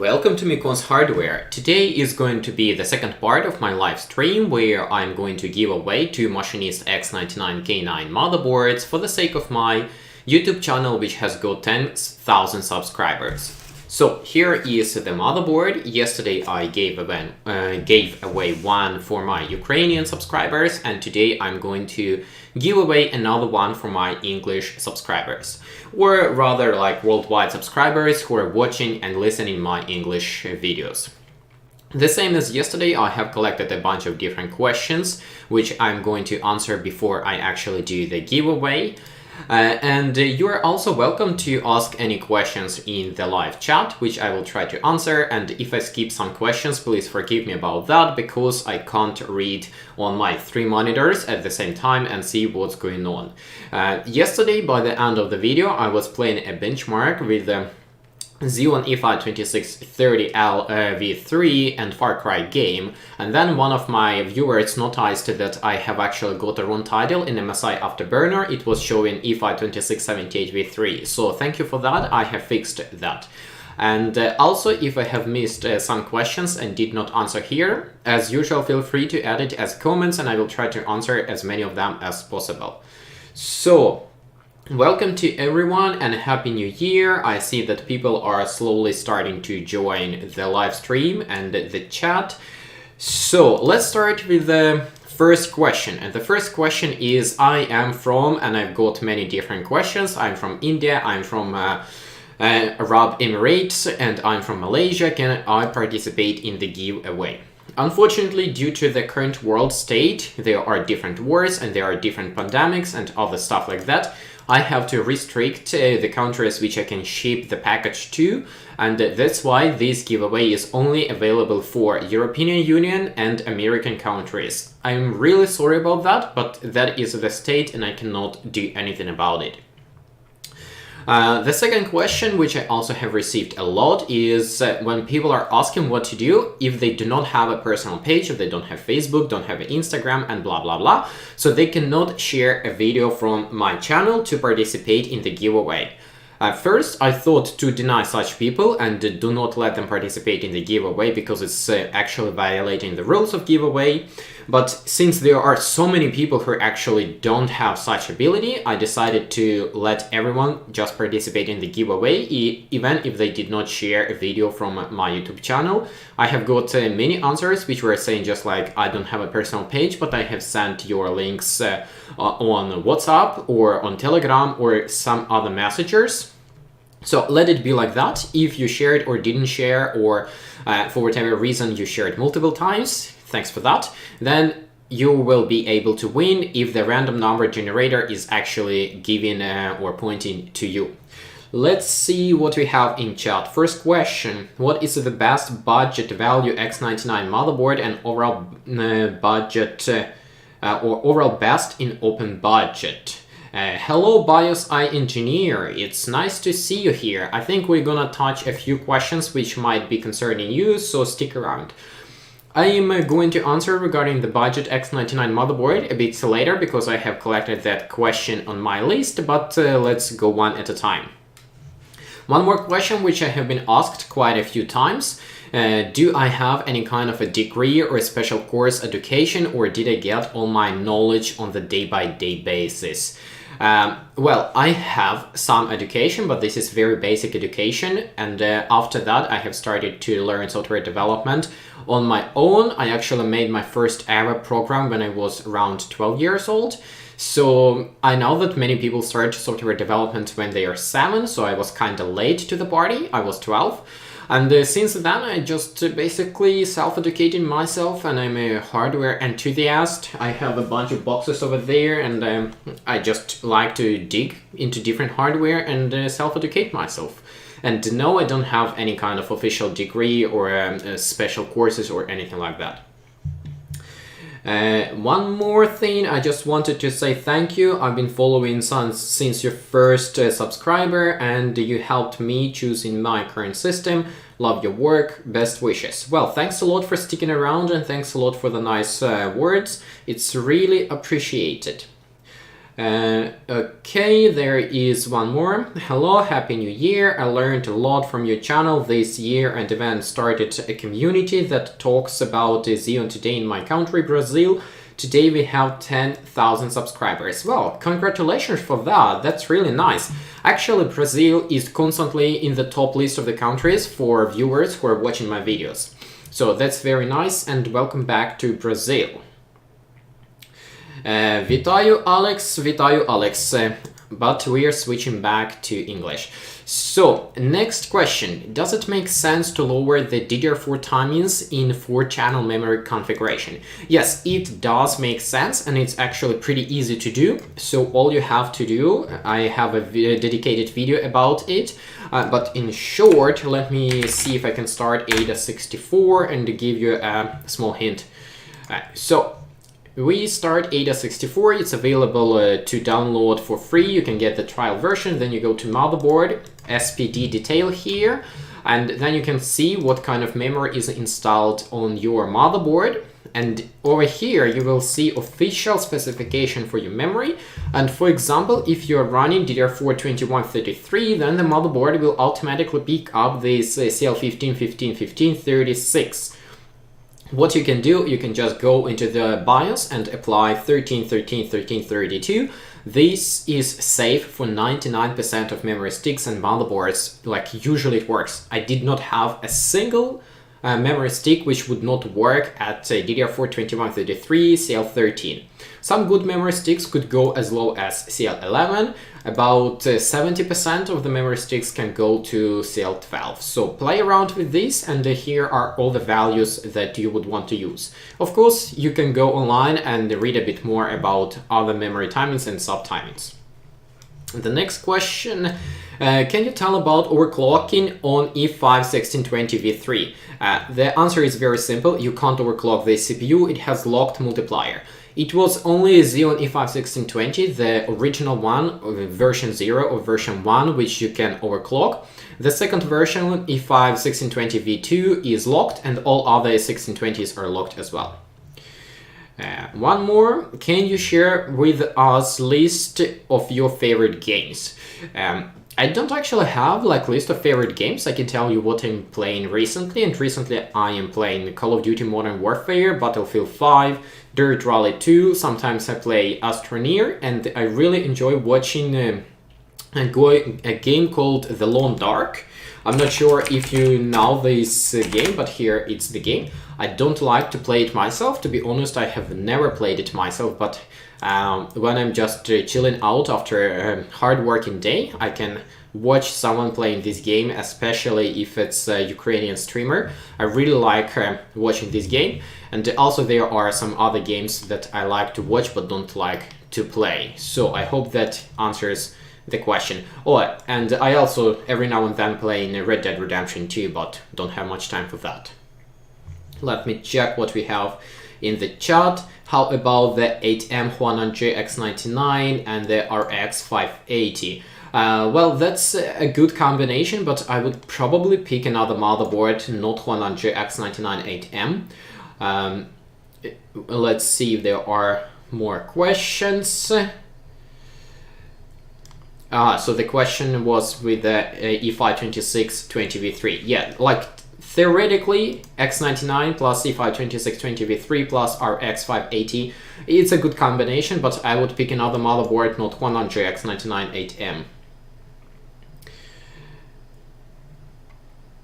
Welcome to Mikon's Hardware. Today is going to be the second part of my live stream where I'm going to give away two Machinist X99K9 motherboards for the sake of my YouTube channel, which has got 10,000 subscribers. So here is the motherboard. Yesterday I gave away one for my Ukrainian subscribers, and today I'm going to give away another one for my English subscribers, or rather like worldwide subscribers who are watching and listening my English videos. The same as yesterday, I have collected a bunch of different questions which I'm going to answer before I actually do the giveaway. And you are also welcome to ask any questions in the live chat, which I will try to answer. And if I skip some questions, please forgive me about that, because I can't read on my three monitors at the same time and see what's going on. Yesterday, by the end of the video, I was playing a benchmark with the Xeon E5 2630L V3 and Far Cry game, and then one of my viewers noticed that I have actually got a wrong title in MSI Afterburner. It was showing E5 2678 V3, so thank you for that. I have fixed that. And also, if I have missed some questions and did not answer here, as usual, feel free to add it as comments and I will try to answer as many of them as possible. So welcome to everyone and Happy New Year. I see that people are slowly starting to join the live stream and the chat. So let's start with the first question. And the first question is, I am from, and I've got many different questions. I'm from India, I'm from Arab Emirates, and I'm from Malaysia. Can I participate in the giveaway? Unfortunately, due to the current world state, there are different wars and there are different pandemics and other stuff like that. I have to restrict the countries which I can ship the package to, and that's why this giveaway is only available for European Union and American countries. I'm really sorry about that, but that is the state and I cannot do anything about it. The second question, which I also have received a lot, is when people are asking what to do if they do not have a personal page, if they don't have Facebook, don't have Instagram, and blah blah blah, so they cannot share a video from my channel to participate in the giveaway. First, I thought to deny such people and do not let them participate in the giveaway because it's actually violating the rules of giveaway. But since there are so many people who actually don't have such ability, I decided to let everyone just participate in the giveaway, even if they did not share a video from my YouTube channel. I have got many answers which were saying just like, I don't have a personal page, but I have sent your links on WhatsApp or on Telegram or some other messengers. So let it be like that. If you shared or didn't share, or for whatever reason you shared multiple times, thanks for that, then you will be able to win if the random number generator is actually giving or pointing to you. Let's see what we have in chat. First question: what is the best budget value X99 motherboard and overall budget or overall best in open budget? Hello BIOS engineer, it's nice to see you here. I think we're gonna touch a few questions which might be concerning you, so stick around. I am going to answer regarding the budget X99 motherboard a bit later because I have collected that question on my list, but let's go one at a time. One more question which I have been asked quite a few times. Do I have any kind of a degree or a special course education, or did I get all my knowledge on the day-by-day basis? Well, I have some education, but this is very basic education, and after that I have started to learn software development on my own. I actually made my first ever program when I was around 12 years old. So I know that many people start software development when they are 7, so I was kind of late to the party. I was 12. And since then, I just basically self-educated myself, and I'm a hardware enthusiast. I have a bunch of boxes over there, and I just like to dig into different hardware and self-educate myself. And no, I don't have any kind of official degree or special courses or anything like that. One more thing, I just wanted to say thank you. I've been following since your first subscriber, and you helped me choosing my current system. Love your work, best wishes. Well, thanks a lot for sticking around, and thanks a lot for the nice words. It's really appreciated. Okay, there is one more. Hello, Happy New Year. I learned a lot from your channel this year and even started a community that talks about Xeon today in my country, Brazil. Today we have 10,000 subscribers. Well, congratulations for that. That's really nice. Actually, Brazil is constantly in the top list of the countries for viewers who are watching my videos. So that's very nice, and welcome back to Brazil. Вітаю, Alex, but we are switching back to English. So, next question. Does it make sense to lower the DDR4 timings in 4-channel memory configuration? Yes, it does make sense, and it's actually pretty easy to do. So all you have to do, I have a dedicated video about it, but in short, let me see if I can start AIDA64 and give you a small hint. So we start AIDA64, it's available to download for free. You can get the trial version, then you go to motherboard, SPD detail here, and then you can see what kind of memory is installed on your motherboard. And over here you will see official specification for your memory. And for example, if you're running DDR4 2133, then the motherboard will automatically pick up this CL15 15 15 36. What you can do, you can just go into the BIOS and apply 13 13 13 32. This is safe for 99% of memory sticks and motherboards, like usually it works. I did not have a single memory stick which would not work at DDR4 2133 CL13. Some good memory sticks could go as low as CL11. About 70% of the memory sticks can go to CL12. So play around with this, and here are all the values that you would want to use. Of course, you can go online and read a bit more about other memory timings and sub-timings. The next question, can you tell about overclocking on E5-1620v3? The answer is very simple. You can't overclock the CPU, it has locked multiplier. It was only Xeon E5-1620, the original one, version 0 or version 1, which you can overclock. The second version, E5-1620v2, is locked, and all other 1620s are locked as well. One more, can you share with us list of your favorite games? I don't actually have like list of favorite games. I can tell you what I'm playing recently, and recently I am playing Call of Duty Modern Warfare, Battlefield 5, Dirt Rally 2, sometimes I play Astroneer, and I really enjoy watching a game called The Lone Dark. I'm not sure if you know this game, but here it's the game. I don't like to play it myself, to be honest. I have never played it myself, but when I'm just chilling out after a hard working day, I can watch someone playing this game, especially if it's a Ukrainian streamer. I really like watching this game, and also there are some other games that I like to watch but don't like to play. So I hope that answers the question. Oh, and I also every now and then play in Red Dead Redemption 2, but don't have much time for that. Let me check what we have in the chat. How about the 8M HUANAN GX99 and the RX 580? Well, that's a good combination, but I would probably pick another motherboard, not HUANAN GX99 8M. Let's see if there are more questions. So the question was with the E5-2620v3. Yeah, like theoretically, X99 plus E5-2620v3 plus RX 580, it's a good combination, but I would pick another motherboard, not HUANAN GX99 8M.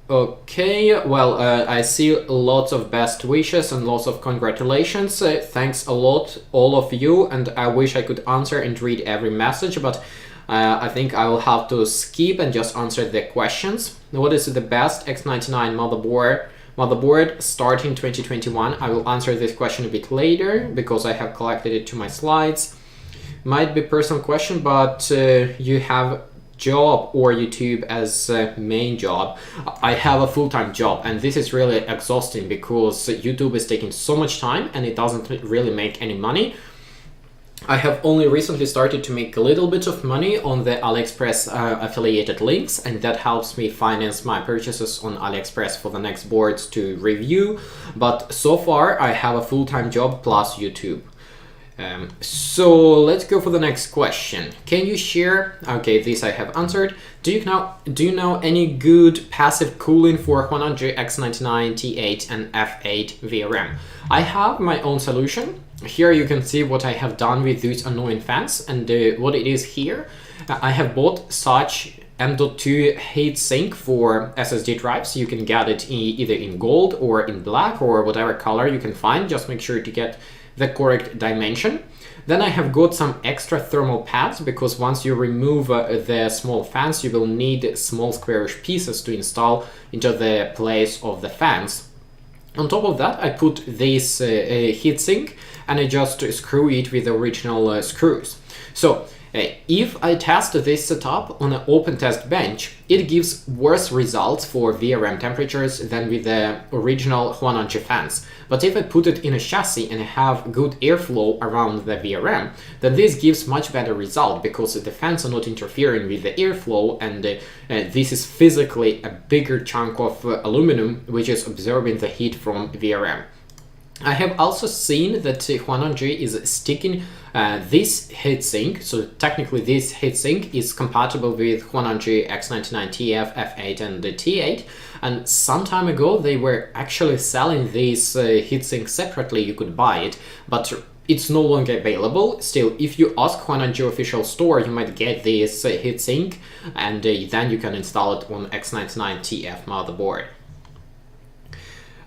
Okay, well, I see lots of best wishes and lots of congratulations. Thanks a lot, all of you, and I wish I could answer and read every message, but I think I will have to skip and just answer the questions. What is the best X99 motherboard starting 2021? I will answer this question a bit later because I have collected it to my slides. Might be a personal question, but you have job or YouTube as main job. I have a full-time job, and this is really exhausting because YouTube is taking so much time and it doesn't really make any money. I have only recently started to make a little bit of money on the AliExpress affiliated links, and that helps me finance my purchases on AliExpress for the next boards to review. But so far I have a full-time job plus YouTube. So let's go for the next question. Can you share? Okay, this I have answered. Do you know any good passive cooling for HUANAN X99, T8, and F8 VRM? I have my own solution. Here you can see what I have done with these annoying fans and what it is here. I have bought such M.2 heatsink for SSD drives. You can get it either in gold or in black or whatever color you can find. Just make sure to get the correct dimension. Then I have got some extra thermal pads because once you remove the small fans, you will need small squarish pieces to install into the place of the fans. On top of that, I put this heatsink and I just screw it with the original screws. So if I test this setup on an open test bench, it gives worse results for VRM temperatures than with the original HUANAN fans. But if I put it in a chassis and have good airflow around the VRM, then this gives much better result because the fans are not interfering with the airflow, and this is physically a bigger chunk of aluminum which is absorbing the heat from VRM. I have also seen that HUANAN is sticking this heatsink, so technically this heatsink is compatible with HUANAN X99 TF, F8 and the T8, and some time ago they were actually selling this heatsink separately. You could buy it, but it's no longer available. Still, if you ask HUANAN official store, you might get this heatsink, and then you can install it on X99 TF motherboard.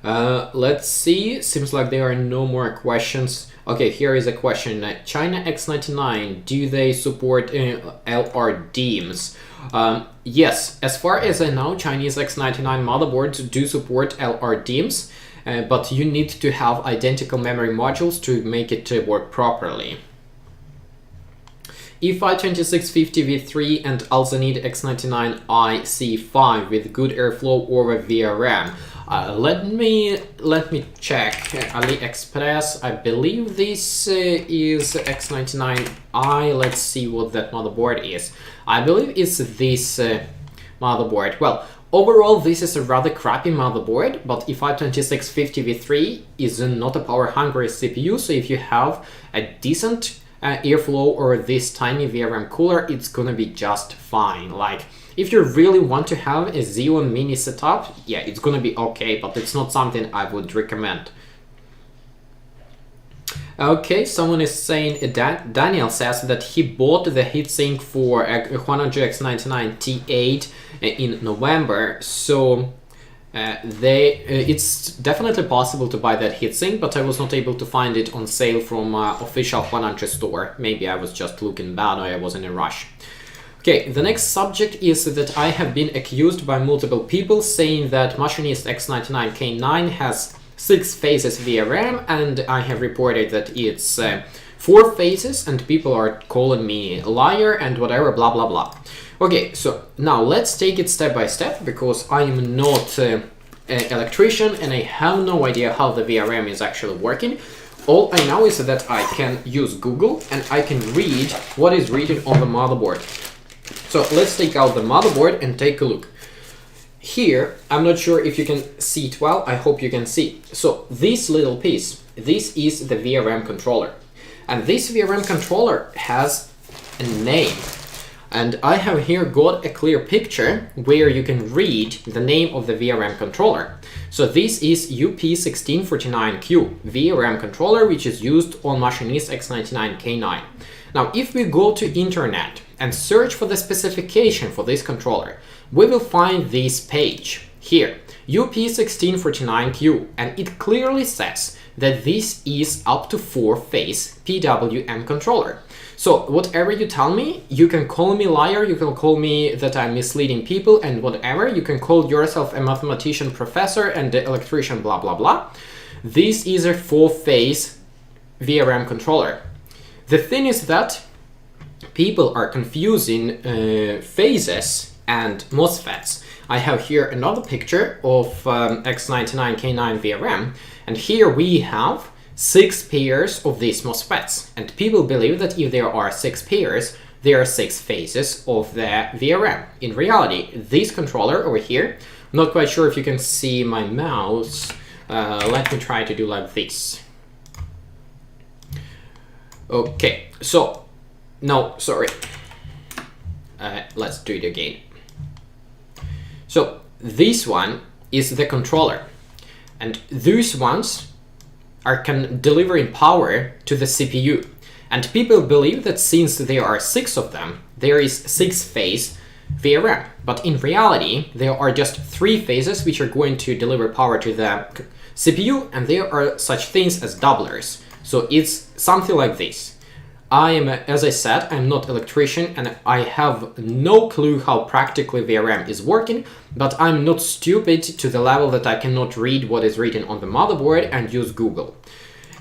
Let's see, seems like there are no more questions. Okay, here is a question. China X99, do they support LRDIMMs? Yes, as far as I know, Chinese X99 motherboards do support LRDIMMs, but you need to have identical memory modules to make it work properly. E5-2650 V3 and also need X99 IC5 with good airflow over VRM. Let me check AliExpress. I believe this is X99i. Let's see what that motherboard is. I believe it's this motherboard. Well, overall this is a rather crappy motherboard, but E5-2650 V3 is not a power-hungry CPU, so if you have a decent airflow or this tiny VRM cooler, it's gonna be just fine. Like, if you really want to have a Xeon Mini setup, yeah, it's gonna be okay, but it's not something I would recommend. Okay, someone is saying, Daniel says that he bought the heatsink for HUANAN X99 T8 in November, so it's definitely possible to buy that heatsink, but I was not able to find it on sale from official HUANAN store. Maybe I was just looking bad or I was in a rush. Okay, the next subject is that I have been accused by multiple people saying that Machinist X99 K9 has 6 phases VRM, and I have reported that it's 4 phases, and people are calling me a liar and whatever, blah blah blah. Okay, so now let's take it step by step, because I am not an electrician and I have no idea how the VRM is actually working. All I know is that I can use Google and I can read what is written on the motherboard. So let's take out the motherboard and take a look. Here, I'm not sure if you can see it well, I hope you can see. So this little piece, this is the VRM controller. And this VRM controller has a name. And I have here got a clear picture where you can read the name of the VRM controller. So this is UP1649Q VRM controller, which is used on Machinist X99 K9. Now, if we go to internet and search for the specification for this controller, we will find this page here, UP1649Q, and it clearly says that this is up to 4-phase PWM controller. So whatever you tell me, you can call me liar, you can call me that I'm misleading people and whatever, you can call yourself a mathematician professor and the electrician blah blah blah. This is a 4-phase VRM controller. The thing is that people are confusing phases and MOSFETs. I have here another picture of X99 K9 VRM, and here we have 6 pairs of these MOSFETs, and people believe that if there are 6 pairs, there are 6 phases of the VRM. In reality, this controller over here, I'm not quite sure if you can see my mouse, let me try to do like this. Okay, so, no, sorry. Let's do it again. So, this one is the controller. And these ones are delivering power to the CPU. And people believe that since there are 6 of them, there is 6-phase VRM. But in reality, there are just 3 phases which are going to deliver power to the CPU, and there are such things as doublers. So it's something like this. As I said, I'm not an electrician and I have no clue how practically VRM is working, but I'm not stupid to the level that I cannot read what is written on the motherboard and use Google.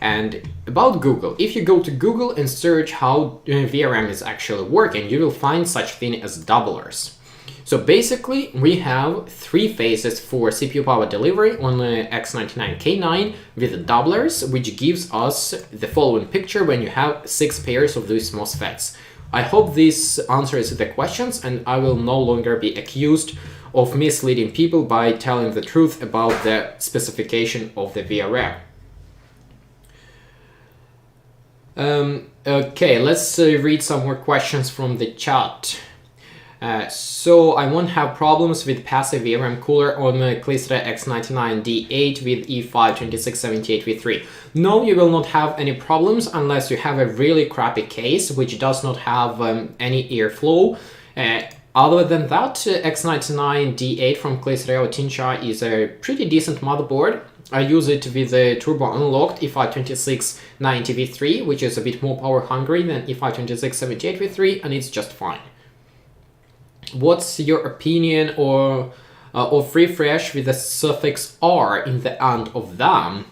And about Google, if you go to Google and search how VRM is actually working, you will find such thing as doublers. So basically, we have 3 phases for CPU power delivery on the X99K9 with doublers, which gives us the following picture when you have 6 pairs of these MOSFETs. I hope this answers the questions and I will no longer be accused of misleading people by telling the truth about the specification of the VRM. Okay, let's read some more questions from the chat. So I won't have problems with passive VRM cooler on the Clystra X99D8 with E52678V3. No, you will not have any problems unless you have a really crappy case which does not have any airflow. Other than that, X99D8 from Clystra Tincha is a pretty decent motherboard. I use it with a turbo unlocked E52690V3, which is a bit more power hungry than E52678V3, and it's just fine. What's your opinion of refresh with the suffix R in the end of them?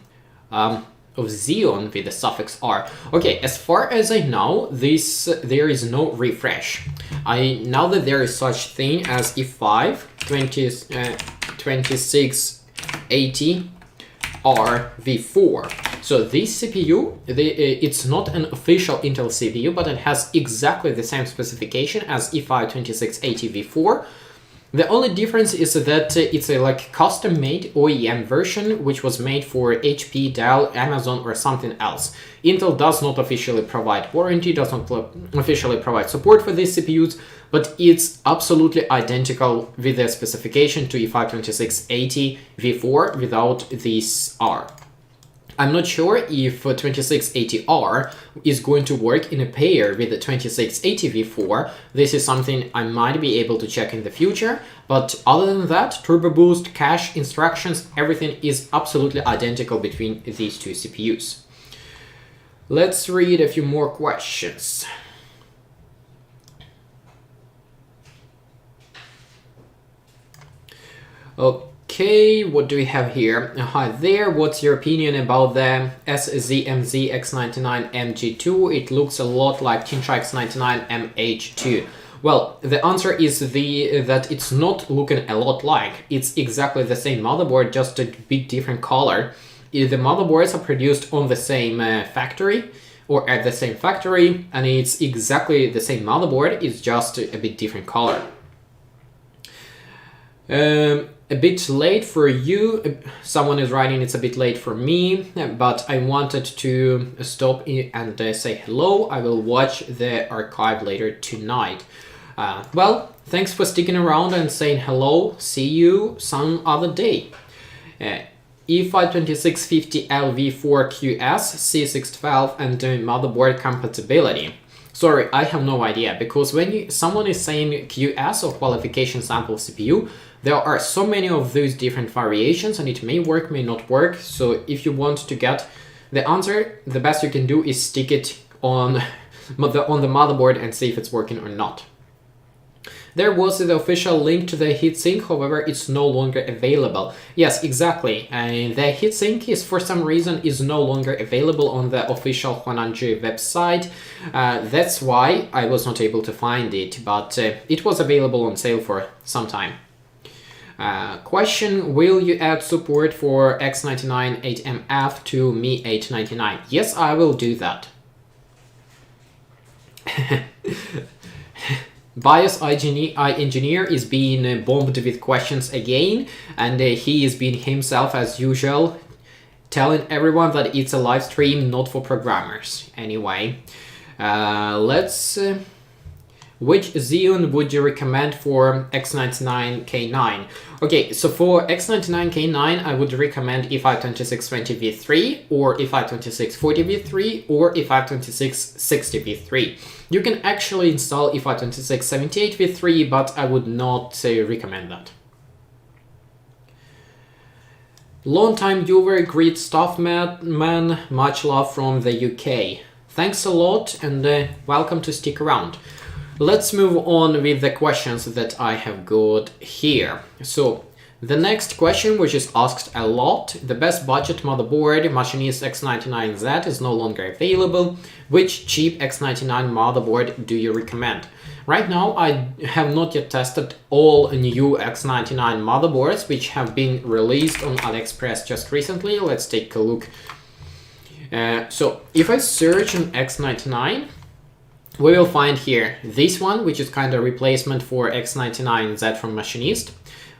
Of Xeon with the suffix R. Okay, as far as I know, there is no refresh. I know that there is such thing as E52680 RV4. So this CPU, it's not an official Intel CPU, but it has exactly the same specification as E52680V4. The only difference is that it's a custom-made OEM version, which was made for HP, Dell, Amazon, or something else. Intel does not officially provide warranty, does not officially provide support for these CPUs, but it's absolutely identical with the specification to E52680V4 without this R. I'm not sure if 2680R is going to work in a pair with the 2680V4. This is something I might be able to check in the future, but other than that, turbo boost, cache, instructions, everything is absolutely identical between these two CPUs. Let's read a few more questions. Okay, what do we have here? Hi there, what's your opinion about the SZMZ X99 MG2? It looks a lot like Tincha X99 MH2. Well, the answer is that it's not looking a lot like. It's exactly the same motherboard, just a bit different color. The motherboards are produced on the same factory, or at the same factory, and it's exactly the same motherboard, it's just a bit different color. A bit late for you, someone is writing it's a bit late for me, but I wanted to stop and say hello. I will watch the archive later tonight. Well, thanks for sticking around and saying hello. See you some other day. E52650LV4QS, C612 and motherboard compatibility. Sorry, I have no idea, because when someone is saying QS or qualification sample CPU, there are so many of those different variations and it may work, may not work. So if you want to get the answer, the best you can do is stick it on the motherboard and see if it's working or not. There was the official link to the heatsink, however, it's no longer available. Yes, exactly. The heatsink is, for some reason, is no longer available on the official HUANAN website. That's why I was not able to find it, but it was available on sale for some time. Question, will you add support for X99 8MF to Mi 899? Yes, I will do that. Bias engineer is being bombed with questions again, and he is being himself as usual, telling everyone that it's a live stream, not for programmers. Anyway, Which Xeon would you recommend for X99K9? Okay, so for X99K9, I would recommend E52620V3 or E52640V3 or E52660V3. You can actually install E52678V3, but I would not recommend that. Long-time viewer, great stuff, man. Much love from the UK. Thanks a lot and welcome to stick around. Let's move on with the questions that I have got here. So the next question, which is asked a lot, the best budget motherboard, Machinist X99Z, is no longer available. Which cheap X99 motherboard do you recommend? Right now, I have not yet tested all new X99 motherboards, which have been released on AliExpress just recently. Let's take a look. So if I search on X99, we will find here this one, which is kind of replacement for X99Z from Machinist.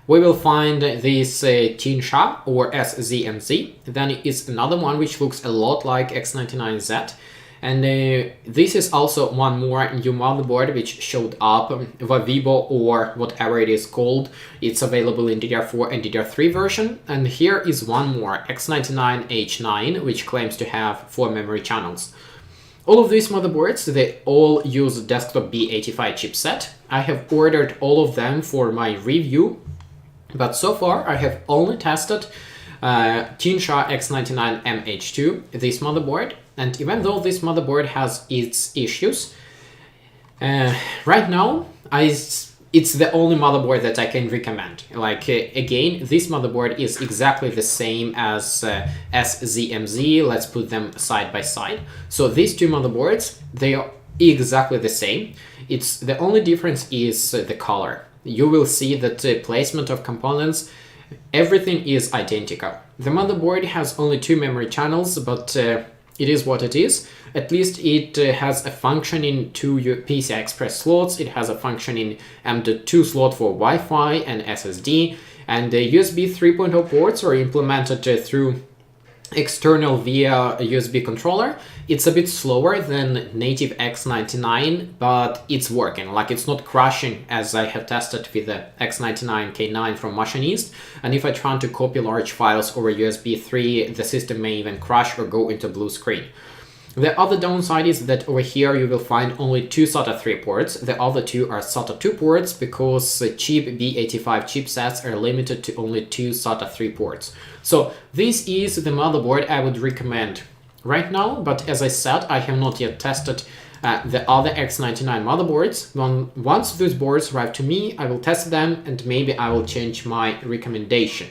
We will find this Tinsha or SZMZ. Then is another one which looks a lot like X99Z. And this is also one more new motherboard which showed up, Vavibo or whatever it is called. It's available in DDR4 and DDR3 version. And here is one more, X99H9, which claims to have 4 memory channels. All of these motherboards, they all use desktop B85 chipset. I have ordered all of them for my review, but so far I have only tested Tinsha X99MH2, this motherboard. And even though this motherboard has its issues, right now it's the only motherboard that I can recommend. Like again, this motherboard is exactly the same as SZMZ. Let's put them side by side. So these two motherboards, they are exactly the same. It's the only difference is the color. You will see that the placement of components, everything is identical. The motherboard has only 2 memory channels, but it is what it is. At least it has a function in 2 PCI slots. It has a function in M.2 slot for Wi-Fi and SSD. And the USB 3.0 ports are implemented through external via a USB controller. It's a bit slower than native X99, but it's working. Like it's not crashing as I have tested with the X99K9 from Machinist. And if I try to copy large files over USB 3, the system may even crash or go into blue screen. The other downside is that over here you will find only 2 SATA 3 ports. The other 2 are SATA 2 ports because cheap B85 chipsets are limited to only 2 SATA 3 ports. So this is the motherboard I would recommend right now, but as I said, I have not yet tested the other X99 motherboards. Once those boards arrive to me, I will test them and maybe I will change my recommendation.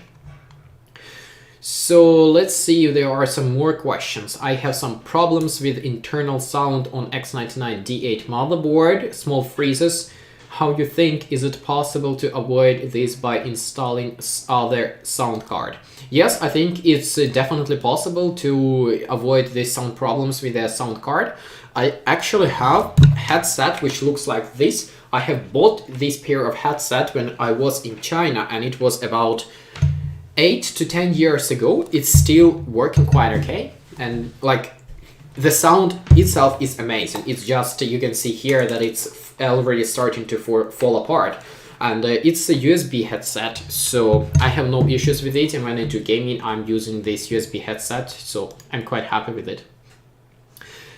So let's see if there are some more questions. I have some problems with internal sound on X99D8 motherboard, small freezes. How you think, is it possible to avoid this by installing other sound card? Yes, I think it's definitely possible to avoid these sound problems with a sound card. I actually have a headset which looks like this. I have bought this pair of headset when I was in China and it was about 8 to 10 years ago. It's still working quite okay, and like the sound itself is amazing. It's just you can see here that it's already starting to fall apart, and it's a USB headset, so I have no issues with it. And when I do gaming, I'm using this USB headset, so I'm quite happy with it.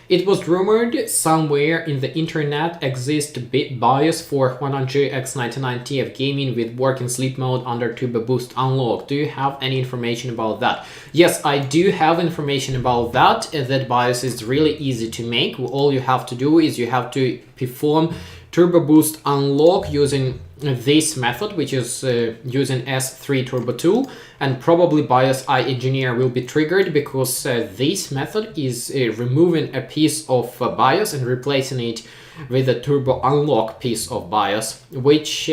It was rumored somewhere in the internet exists BIOS for HUANAN X99TF gaming with working sleep mode under Turbo Boost unlock. Do you have any information about that? Yes, I do have information about that. That BIOS is really easy to make. All you have to do is you have to perform Turbo Boost unlock using this method, which is using S3 Turbo tool, and probably BIOS engineer will be triggered because this method is removing a piece of BIOS and replacing it with a Turbo unlock piece of BIOS, which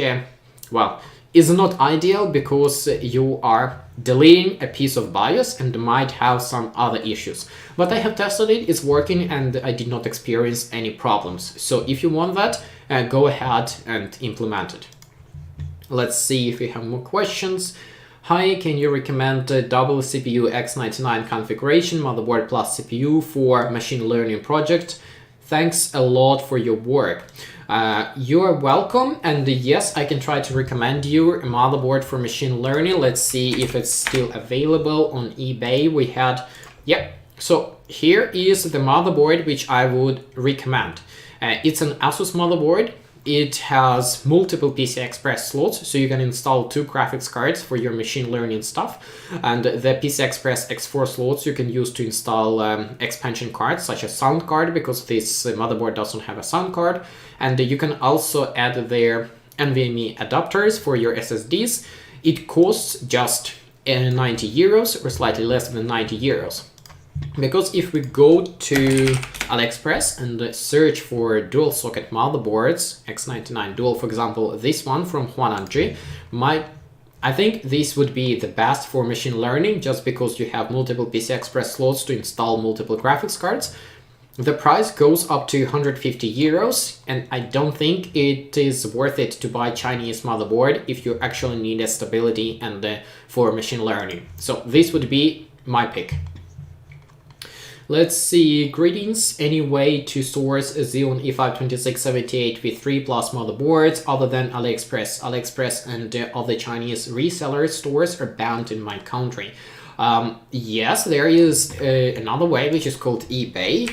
well, is not ideal because you are deleting a piece of BIOS and might have some other issues. But I have tested it, it's working, and I did not experience any problems. So if you want that, go ahead and implement it. Let's see if we have more questions. Hi, can you recommend a double CPU X99 configuration, motherboard plus CPU for machine learning project? Thanks a lot for your work. You are welcome, and yes, I can try to recommend you a motherboard for machine learning. Let's see if it's still available on eBay. We had, yeah, so here is the motherboard which I would recommend. It's an Asus motherboard. It has multiple PCIe slots, so you can install 2 graphics cards for your machine learning stuff. And the PCIe X4 slots you can use to install expansion cards, such as sound card, because this motherboard doesn't have a sound card. And you can also add their NVMe adapters for your SSDs. It costs just 90 euros or slightly less than 90 euros. Because if we go to AliExpress and search for dual socket motherboards, X99 dual, for example, this one from HUANAN, I think this would be the best for machine learning, just because you have multiple PCIe slots to install multiple graphics cards. The price goes up to 150 euros, and I don't think it is worth it to buy Chinese motherboard if you actually need a stability and for machine learning. So this would be my pick. Let's see, greetings. Any way to source a Xeon E5 2678v3 plus motherboards other than AliExpress? AliExpress and other Chinese reseller stores are banned in my country. Yes, there is another way, which is called eBay.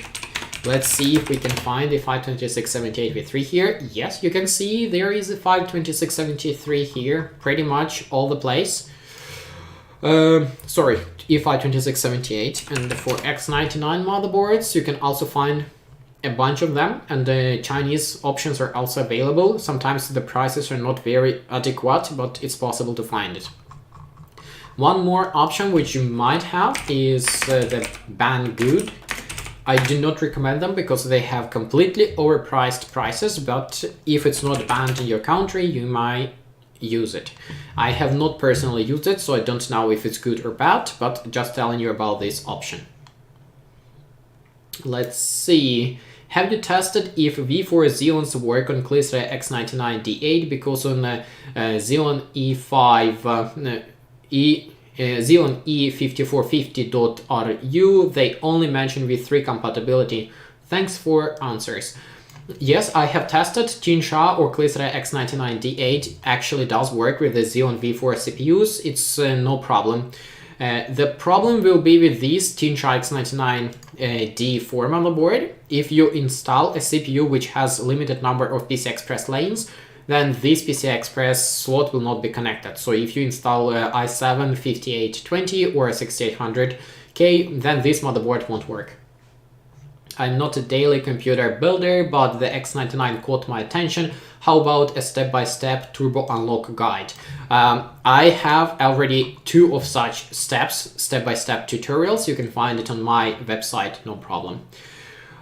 Let's see if we can find the 52678v3 here. Yes, you can see there is a 52673 here, pretty much all the place. Sorry, E5 2678, and for X99 motherboards you can also find a bunch of them, and the Chinese options are also available. Sometimes the prices are not very adequate, but it's possible to find it. One more option which you might have is the Banggood. I do not recommend them because they have completely overpriced prices, but if it's not banned in your country, you might use it. I have not personally used it, so I don't know if it's good or bad, but just telling you about this option. Let's see. Have you tested if V4 Xeons work on Clysra X99D8? Because on Xeon Xeon E5450.ru they only mention V3 compatibility. Thanks for answers. Yes, I have tested. Tinsha or Clysra X99D8 actually does work with the Xeon V4 CPUs. It's no problem. The problem will be with this Tinsha X99D4 motherboard. If you install a CPU which has a limited number of PCIe lanes, then this PCIe slot will not be connected. So if you install i7 5820 or 6800K, then this motherboard won't work. I'm not a daily computer builder, but the X99 caught my attention. How about a step-by-step turbo unlock guide? I have already 2 of such step-by-step tutorials. You can find it on my website, no problem.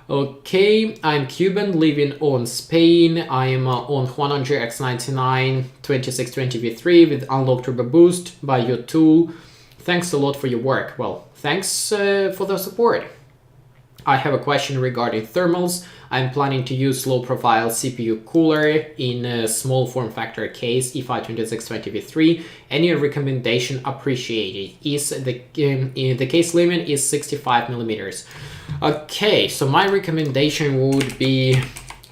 Okay, I'm Cuban, living on Spain. I'm on HUANAN X99 2620v3 with unlock turbo boost by your tool. Thanks a lot for your work. Well, thanks for the support. I have a question regarding thermals. I'm planning to use low-profile CPU cooler in a small form factor case E5 2620v3. Any recommendation appreciated? Is the case limit is 65 millimeters. Okay, so my recommendation would be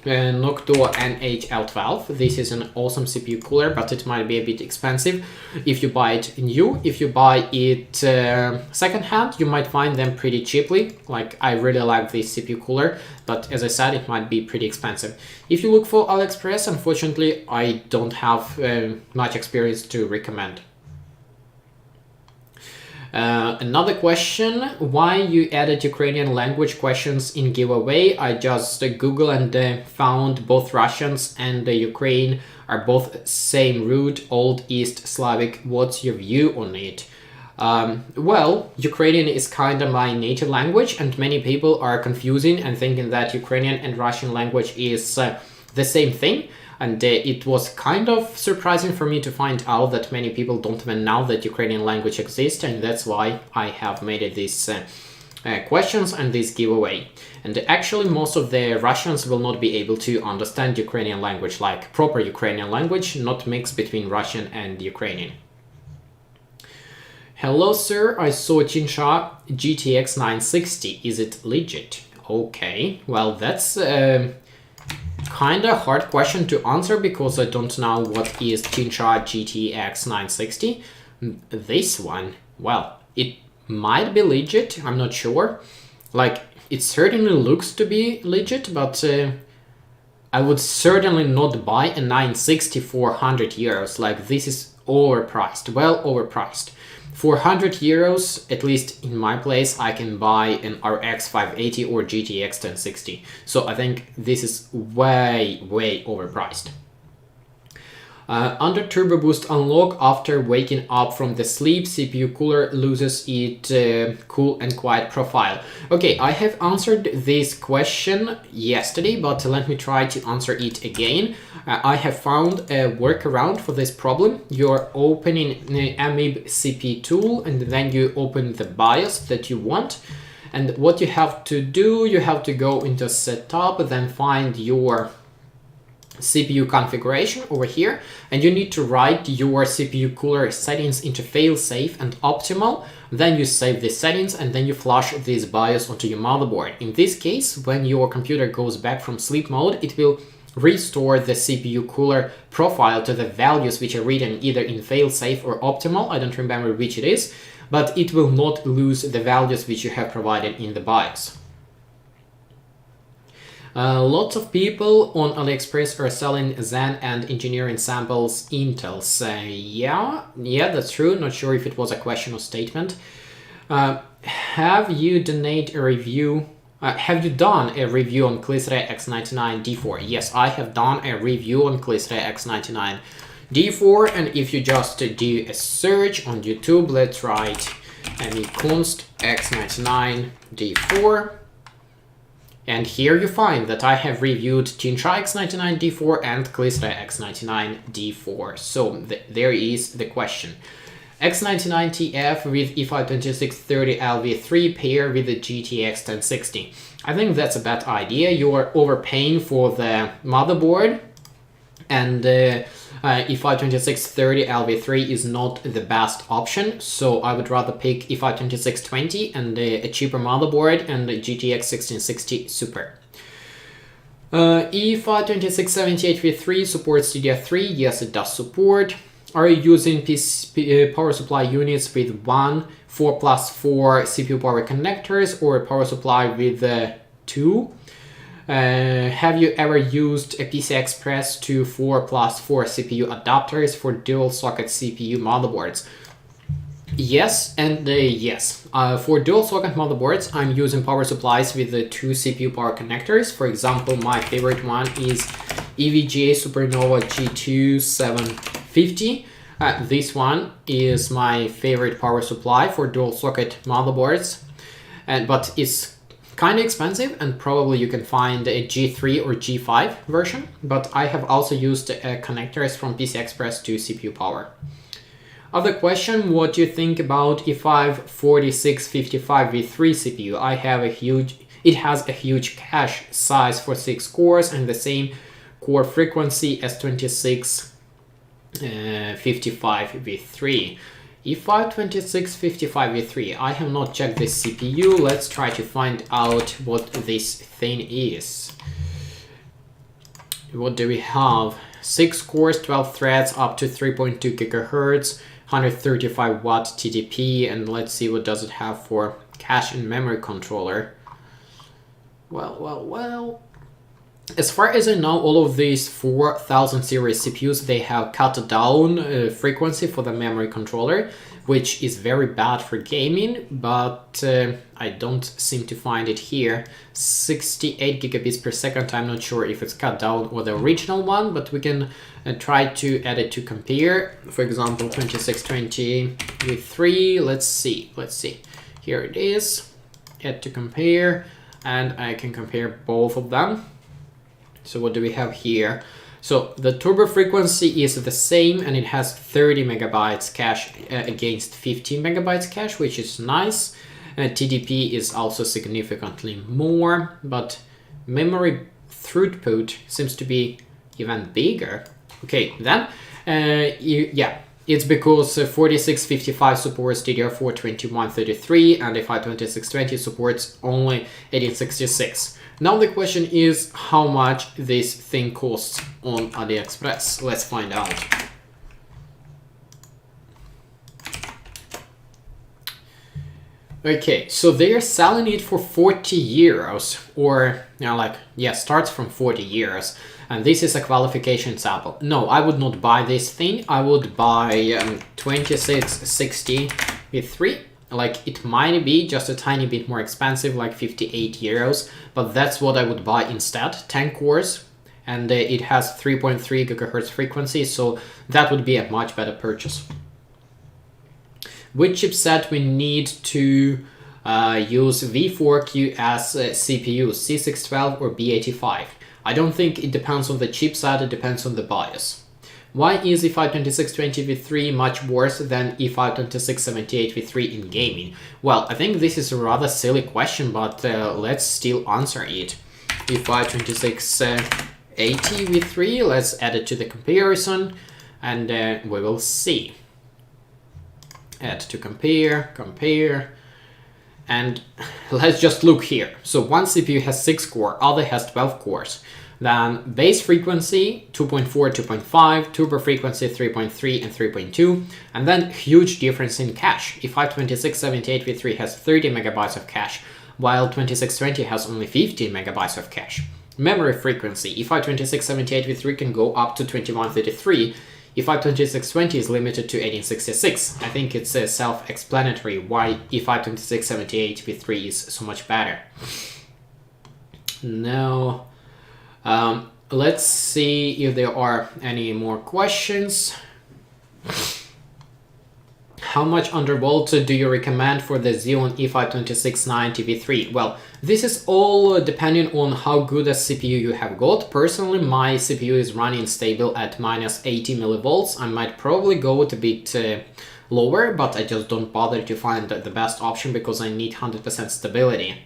Noctua NHL12. This is an awesome CPU cooler, but it might be a bit expensive if you buy it new. If you buy it secondhand, you might find them pretty cheaply. Like, I really like this CPU cooler, but as I said, it might be pretty expensive. If you look for AliExpress, unfortunately, I don't have much experience to recommend. Another question, why you added Ukrainian language questions in giveaway? I just Google and found both Russians and Ukraine are both same root, Old East Slavic. What's your view on it? Well, Ukrainian is kind of my native language, and many people are confusing and thinking that Ukrainian and Russian language is the same thing. And it was kind of surprising for me to find out that many people don't even know that Ukrainian language exists, and that's why I have made these questions and this giveaway. And actually most of the Russians will not be able to understand Ukrainian language, like proper Ukrainian language, not mixed between Russian and Ukrainian. Hello sir, I saw Tinsha GTX 960, is it legit? Okay, well, that's kind of hard question to answer because I don't know what is Tinsha GTX 960. This one, well, it might be legit, I'm not sure. Like, it certainly looks to be legit, but I would certainly not buy a 960 for 100 euros. Like, this is overpriced, well overpriced. For 100 euros, at least in my place, I can buy an RX 580 or GTX 1060. So I think this is way, way overpriced. Under Turbo Boost unlock, after waking up from the sleep, CPU cooler loses its cool and quiet profile. Okay, I have answered this question yesterday, but let me try to answer it again. I have found a workaround for this problem. You're opening the Amib CP tool and then you open the BIOS that you want. And what you have to do, you have to go into setup, then find your CPU configuration over here, and you need to write your CPU cooler settings into failsafe and optimal. Then you save the settings and then you flush this BIOS onto your motherboard. In this case, when your computer goes back from sleep mode, it will restore the CPU cooler profile to the values which are written either in failsafe or optimal. I don't remember which it is, but it will not lose the values which you have provided in the BIOS. Lots of people on AliExpress are selling Zen and engineering samples Intels. Yeah, that's true. Not sure if it was a question or statement. Have you done a review on Clisre X99 D4? Yes, I have done a review on Clisre X99 D4, and if you just do a search on YouTube, let's write Kunst X99 D4. And here you find that I have reviewed Tinsha X99 D4 and Clisre X99 D4. So there is the question. X99 TF with E5-2630LV3 pair with the GTX 1060. I think that's a bad idea. You are overpaying for the motherboard, and E5-2630LV3 is not the best option, so I would rather pick E5-2620 and a cheaper motherboard and the GTX 1660 Super. E5-2678V3 supports DDR3. Yes, it does support. Are you using power supply units with one 4+4 CPU power connectors or a power supply with two? Have you ever used a PCareMac to 4+4 CPU adapters for dual socket CPU motherboards? Yes and yes. For dual socket motherboards, I'm using power supplies with the two CPU power connectors. For example, my favorite one is EVGA Supernova G2750. This one is my favorite power supply for dual socket motherboards, but it's kind of expensive, and probably you can find a G3 or G5 version, but I have also used connectors from PCareMac to CPU power. Other question, what do you think about E5-4655V3 CPU? It has a huge cache size for 6 cores and the same core frequency as 2655V3. E5-2655V3. I have not checked this CPU. Let's try to find out what this thing is. What do we have? 6 cores, 12 threads, up to 3.2 GHz, 135 watt TDP, and let's see what does it have for cache and memory controller. Well. As far as I know, all of these 4000 series CPUs, they have cut down frequency for the memory controller, which is very bad for gaming, but I don't seem to find it here. 68 gigabits per second, I'm not sure if it's cut down or the original one, but we can try to add it to compare. For example, 2620 with 3, let's see. Here it is, add to compare, and I can compare both of them. So what do we have here? So the turbo frequency is the same, and it has 30 megabytes cache against 15 megabytes cache, which is nice. TDP is also significantly more, but memory throughput seems to be even bigger. Okay, then, yeah, It's because 4655 supports DDR4 2133 and the 52620 supports only 1866. Now the question is how much this thing costs on AliExpress. Let's find out. Okay, so they're selling it for 40 euros, or starts from 40 euros. And this is a qualification sample. No, I would not buy this thing. I would buy 2660 V3. Like, it might be just a tiny bit more expensive, like 58 euros, but that's what I would buy instead. 10 cores, and it has 3.3 gigahertz frequency, so that would be a much better purchase. Which chipset we need to use V4QS CPU, C612 or B85? I don't think it depends on the chipset, it depends on the BIOS. Why is E52620 V3 much worse than E52678 V3 in gaming? Well, I think this is a rather silly question, but let's still answer it. E52680 V3, let's add it to the comparison, and we will see. Add to compare, and let's just look here. So one CPU has 6 cores, other has 12 cores. Then base frequency 2.4, 2.5, turbo frequency 3.3 and 3.2, and then huge difference in cache. E52678 V3 has 30 megabytes of cache, while 2620 has only 15 megabytes of cache. Memory frequency, E52678 V3 can go up to 2133. E52620 is limited to 1866. I think it's self-explanatory why E52678 V3 is so much better. Now, let's see if there are any more questions. How much undervolt do you recommend for the Xeon E52690 V3? Well, this is all depending on how good a CPU you have got. Personally, my CPU is running stable at minus 80 millivolts. I might probably go with a bit lower, but I just don't bother to find the best option because I need 100% stability.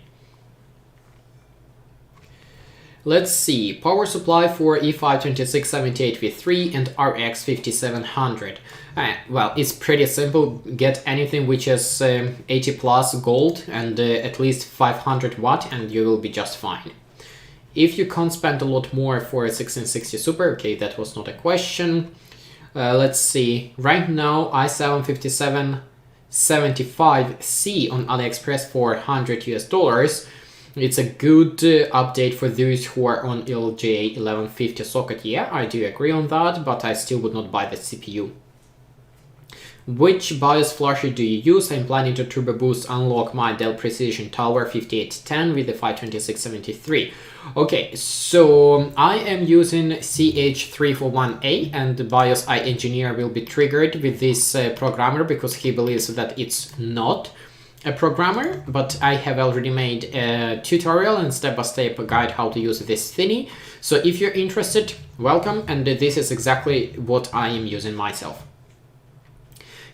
Let's see, power supply for E52678 V3 and RX 5700. Well, it's pretty simple. Get anything which is 80 plus gold and at least 500 watt and you will be just fine. If you can't spend a lot more for a 1660 Super, okay, that was not a question. Let's see, right now i7-5775C on AliExpress for $100 US. It's a good update for those who are on LGA 1150 socket. Yeah, I do agree on that, but I still would not buy the CPU. Which BIOS flasher do you use? I'm planning to turbo boost unlock my Dell Precision Tower 5810 with the 52673. Okay, so I am using CH341A and the BIOS I engineer will be triggered with this programmer because he believes that it's not a programmer, but I have already made a tutorial and step-by-step guide how to use this thingy. So if you're interested, welcome, and this is exactly what I am using myself.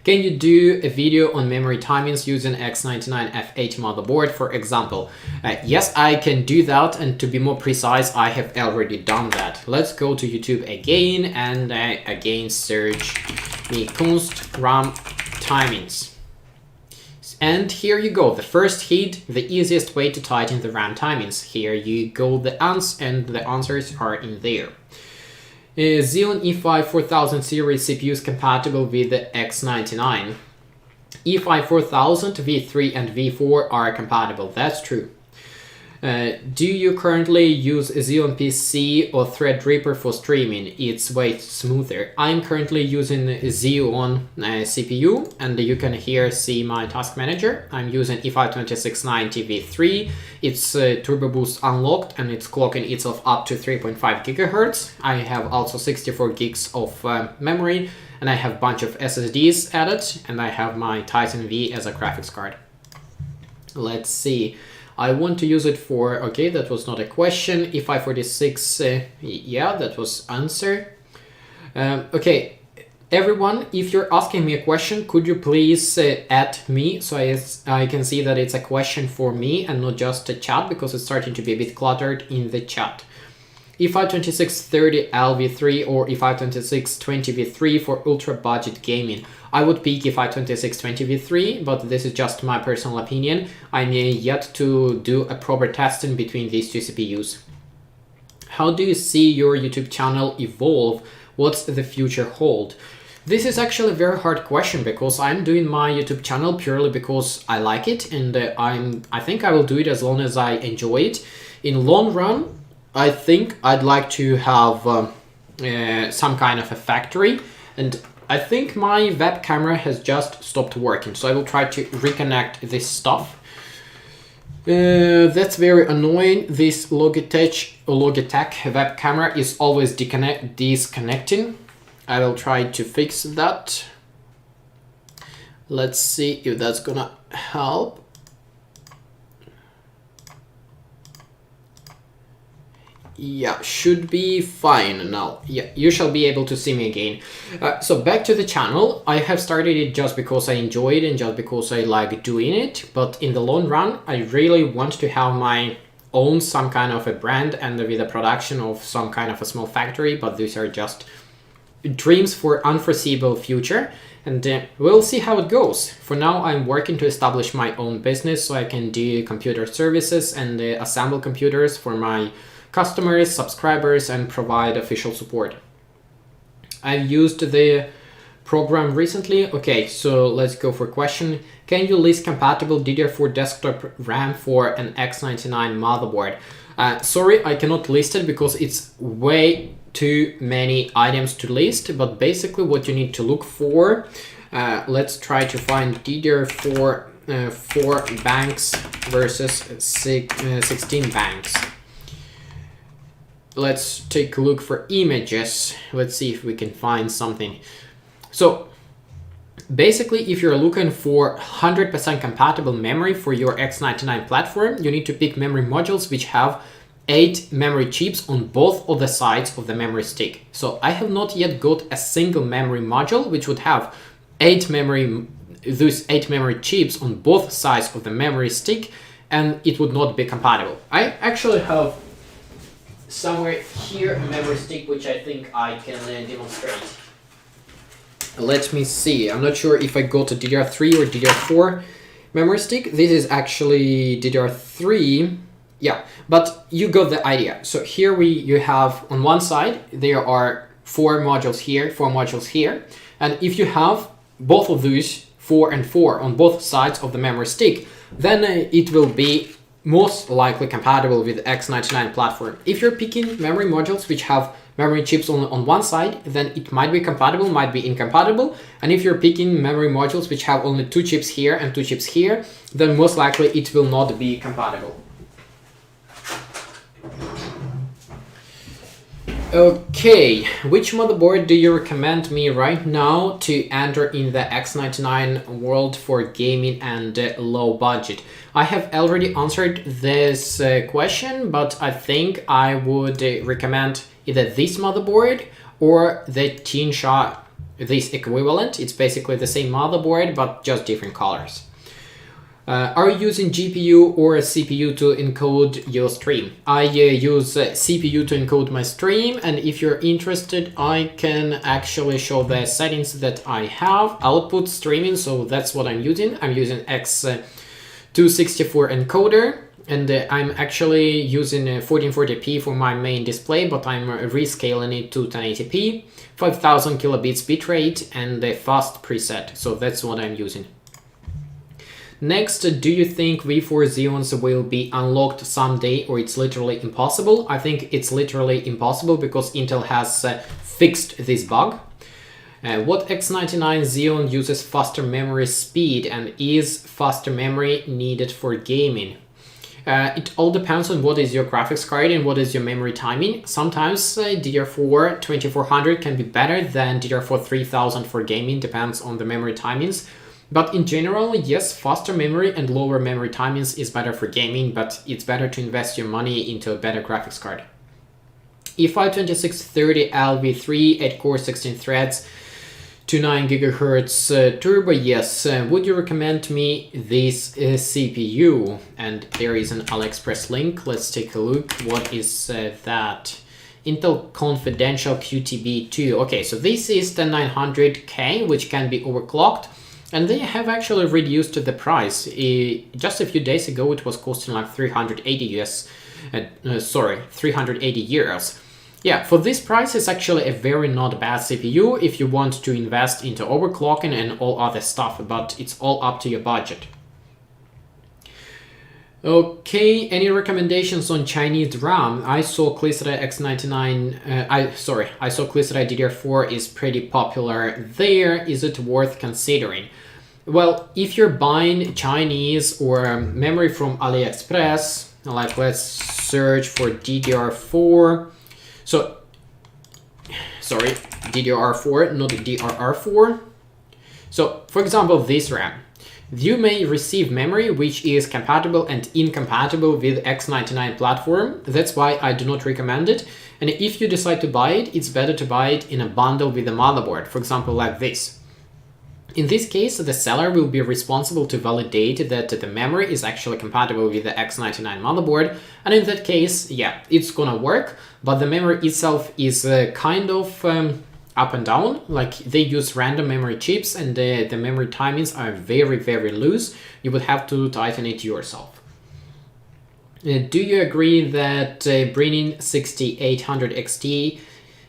Can you do a video on memory timings using X99F8 motherboard, for example? Yes, I can do that, and to be more precise, I have already done that. Let's go to YouTube again, and again search MirConst RAM timings. And here you go, the first hit, the easiest way to tighten the RAM timings. Here you go, the answers are in there. Xeon E5 4000 series CPUs compatible with the X99. E5 4000, V3 and V4 are compatible, that's true. Do you currently use Xeon PC or Threadripper for streaming? It's way smoother. I'm currently using Xeon CPU, and you can here see my task manager. I'm using E52690 V3. It's turbo boost unlocked and it's clocking itself up to 3.5 gigahertz. I have also 64 gigs of memory, and I have a bunch of SSDs added, and I have my Titan V as a graphics card. Let's see. I want to use it for, okay, that was not a question. E546, yeah, that was answer. Okay, everyone, if you're asking me a question, could you please add me so I can see that it's a question for me and not just a chat, because it's starting to be a bit cluttered in the chat. E5-2630L V3 or E5-2620 V3 for ultra budget gaming. I would pick E5-2620 V3, but this is just my personal opinion. I'm yet to do a proper testing between these two CPUs. How do you see your YouTube channel evolve? What's the future hold? This is actually a very hard question because I'm doing my YouTube channel purely because I like it, and I think I will do it as long as I enjoy it. In long run, I think I'd like to have some kind of a factory, and I think my web camera has just stopped working, so I will try to reconnect this stuff. That's very annoying. This Logitech web camera is always disconnecting. I will try to fix that. Let's see if that's gonna help. Yeah, should be fine now. Yeah, you shall be able to see me again. So back to the channel. I have started it just because I enjoy it and just because I like doing it. But in the long run, I really want to have my own some kind of a brand and with a production of some kind of a small factory. But these are just dreams for unforeseeable future. And we'll see how it goes. For now, I'm working to establish my own business so I can do computer services and assemble computers for my customers, subscribers, and provide official support. I've used the program recently. Okay, so let's go for question. Can you list compatible DDR4 desktop RAM for an X99 motherboard? Sorry, I cannot list it because it's way too many items to list, but basically what you need to look for, let's try to find DDR4 4 banks versus 16 banks. Let's take a look for images. Let's see if we can find something. So basically, if you're looking for 100% compatible memory for your X99 platform, you need to pick memory modules which have 8 memory chips on both of the sides of the memory stick. So I have not yet got a single memory module which would have those 8 memory chips on both sides of the memory stick, and it would not be compatible. I actually have somewhere here a memory stick which I think I can demonstrate. Let me see. I'm not sure if I got a DDR3 or DDR4 memory stick. This is actually DDR3. Yeah, but you got the idea. So here you have on one side there are 4 modules here, 4 modules here, and if you have both of those 4 and 4 on both sides of the memory stick, then it will be most likely compatible with X99 platform. If you're picking memory modules which have memory chips on one side, then it might be compatible, might be incompatible. And if you're picking memory modules which have only 2 chips here and 2 chips here, then most likely it will not be compatible. Okay, which motherboard do you recommend me right now to enter in the X99 world for gaming and low budget? I have already answered this question, but I think I would recommend either this motherboard or the Tinsha, this equivalent. It's basically the same motherboard, but just different colors. Are you using GPU or a CPU to encode your stream? I use CPU to encode my stream, and if you're interested, I can actually show the settings that I have. Output streaming, so that's what I'm using. I'm using X264 encoder, and I'm actually using 1440p for my main display, but I'm rescaling it to 1080p, 5000 kilobits bitrate, and a fast preset, so that's what I'm using. Next, do you think V4 Xeons will be unlocked someday, or it's literally impossible? I think it's literally impossible because Intel has fixed this bug. What X99 Xeon uses faster memory speed, and is faster memory needed for gaming? It all depends on what is your graphics card and what is your memory timing. Sometimes DDR4 2400 can be better than DDR4 3000 for gaming, depends on the memory timings. But in general, yes, faster memory and lower memory timings is better for gaming, but it's better to invest your money into a better graphics card. E5-2630L V3, 8-core, 16 threads, to 9 GHz turbo, yes. Would you recommend me this CPU? And there is an AliExpress link. Let's take a look. What is that? Intel Confidential QTB2. Okay, so this is the 900K, which can be overclocked, and they have actually reduced the price. Just a few days ago, it was costing like 380 euros. Yeah, for this price, it's actually a very not bad CPU if you want to invest into overclocking and all other stuff, but it's all up to your budget. Okay, any recommendations on Chinese RAM? I saw Clisra X99, I saw Clisra DDR4 is pretty popular there. Is it worth considering? Well, if you're buying Chinese or memory from AliExpress, like let's search for DDR4. So, sorry, DDR4, not DRR4. So, for example, this RAM. You may receive memory which is compatible and incompatible with X99 platform. That's why I do not recommend it. And if you decide to buy it, it's better to buy it in a bundle with a motherboard, for example, like this. In this case, the seller will be responsible to validate that the memory is actually compatible with the X99 motherboard. And in that case, yeah, it's gonna work, but the memory itself is kind of up and down. Like they use random memory chips and the memory timings are very, very loose. You would have to tighten it yourself. Do you agree that bringing 6800 XT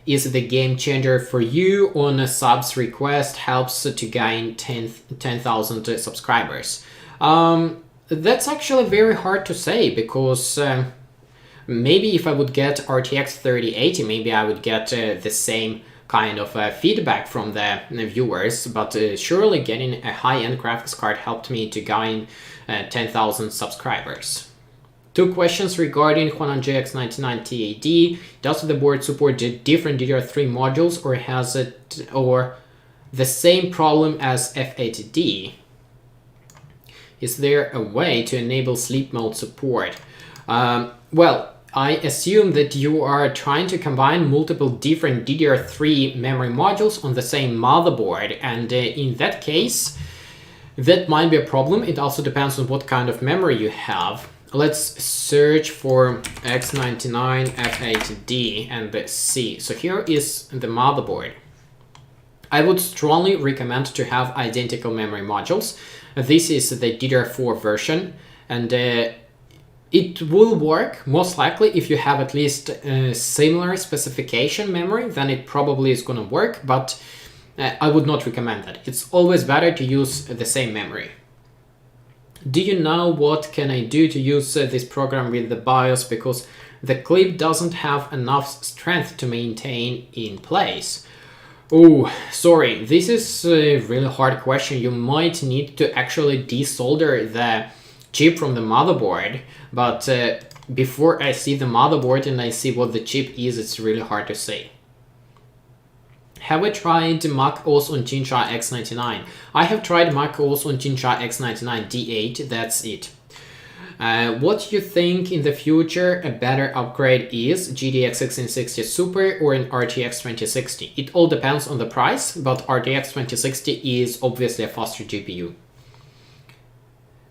is the game changer for you? On a subs request helps to gain 10,000 subscribers? That's actually very hard to say, because maybe if I would get RTX 3080, maybe I would get the same kind of feedback from the viewers, but surely getting a high-end graphics card helped me to gain 10,000 subscribers. 2 questions regarding HUANAN GX99 TAD. Does the board support the different DDR3 modules, or has it the same problem as F8D? Is there a way to enable sleep mode support? Well, I assume that you are trying to combine multiple different DDR3 memory modules on the same motherboard, and in that case, that might be a problem. It also depends on what kind of memory you have. Let's search for X99 F8D and see. So here is the motherboard. I would strongly recommend to have identical memory modules. This is the DDR4 version, and it will work most likely if you have at least similar specification memory. Then it probably is gonna work, but I would not recommend that. It's always better to use the same memory. Do you know what can I do to use this program with the BIOS, because the clip doesn't have enough strength to maintain in place? Oh, sorry, this is a really hard question. You might need to actually desolder the chip from the motherboard, but before I see the motherboard and I see what the chip is, it's really hard to say. Have I tried Mac OS on Tinsha X99? I have tried Mac OS on Tinsha X99 D8, that's it. What do you think in the future a better upgrade is, GTX 1660 Super or an RTX 2060? It all depends on the price, but RTX 2060 is obviously a faster GPU.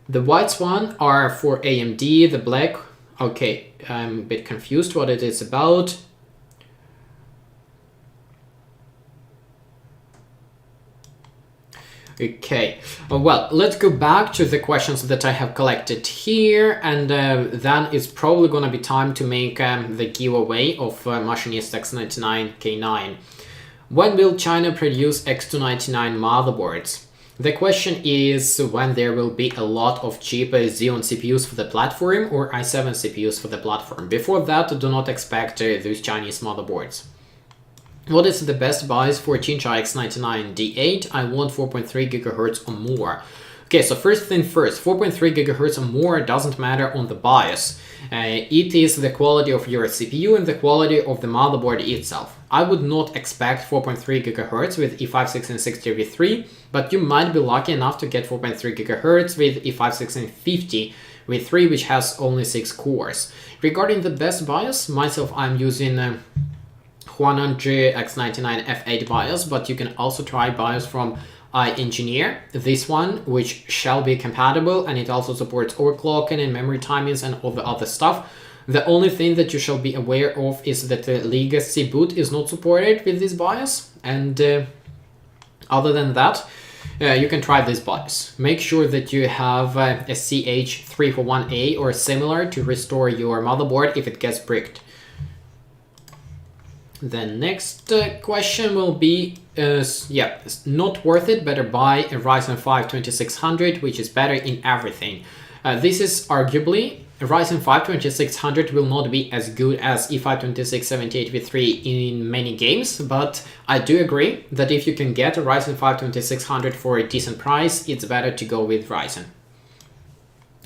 The whites one are for AMD, the black, okay, I'm a bit confused what it is about. Okay, well, let's go back to the questions that I have collected here, and then it's probably gonna be time to make the giveaway of Machinist X99 K9. When will China produce X299 motherboards? The question is when there will be a lot of cheap Xeon CPUs for the platform or i7 CPUs for the platform. Before that, do not expect those Chinese motherboards. What is the best BIOS for Tinsha X99 D8? I want 4.3 GHz or more. Okay, so first thing first, 4.3 GHz or more doesn't matter on the BIOS. It is the quality of your CPU and the quality of the motherboard itself. I would not expect 4.3 GHz with E5 1660 v3, but you might be lucky enough to get 4.3 GHz with E5 1650 v3, which has only 6 cores. Regarding the best BIOS, myself, I'm using HUANAN GX99 F8 BIOS, but you can also try BIOS from iEngineer, this one, which shall be compatible, and it also supports overclocking and memory timings and all the other stuff. The only thing that you shall be aware of is that the legacy boot is not supported with this BIOS, and other than that, you can try this BIOS. Make sure that you have a CH341A or similar to restore your motherboard if it gets bricked. The next question will be, not worth it, better buy a Ryzen 5 2600, which is better in everything. This is arguably, a Ryzen 5 2600 will not be as good as i5 2678v3 in many games, but I do agree that if you can get a Ryzen 5 2600 for a decent price, it's better to go with Ryzen.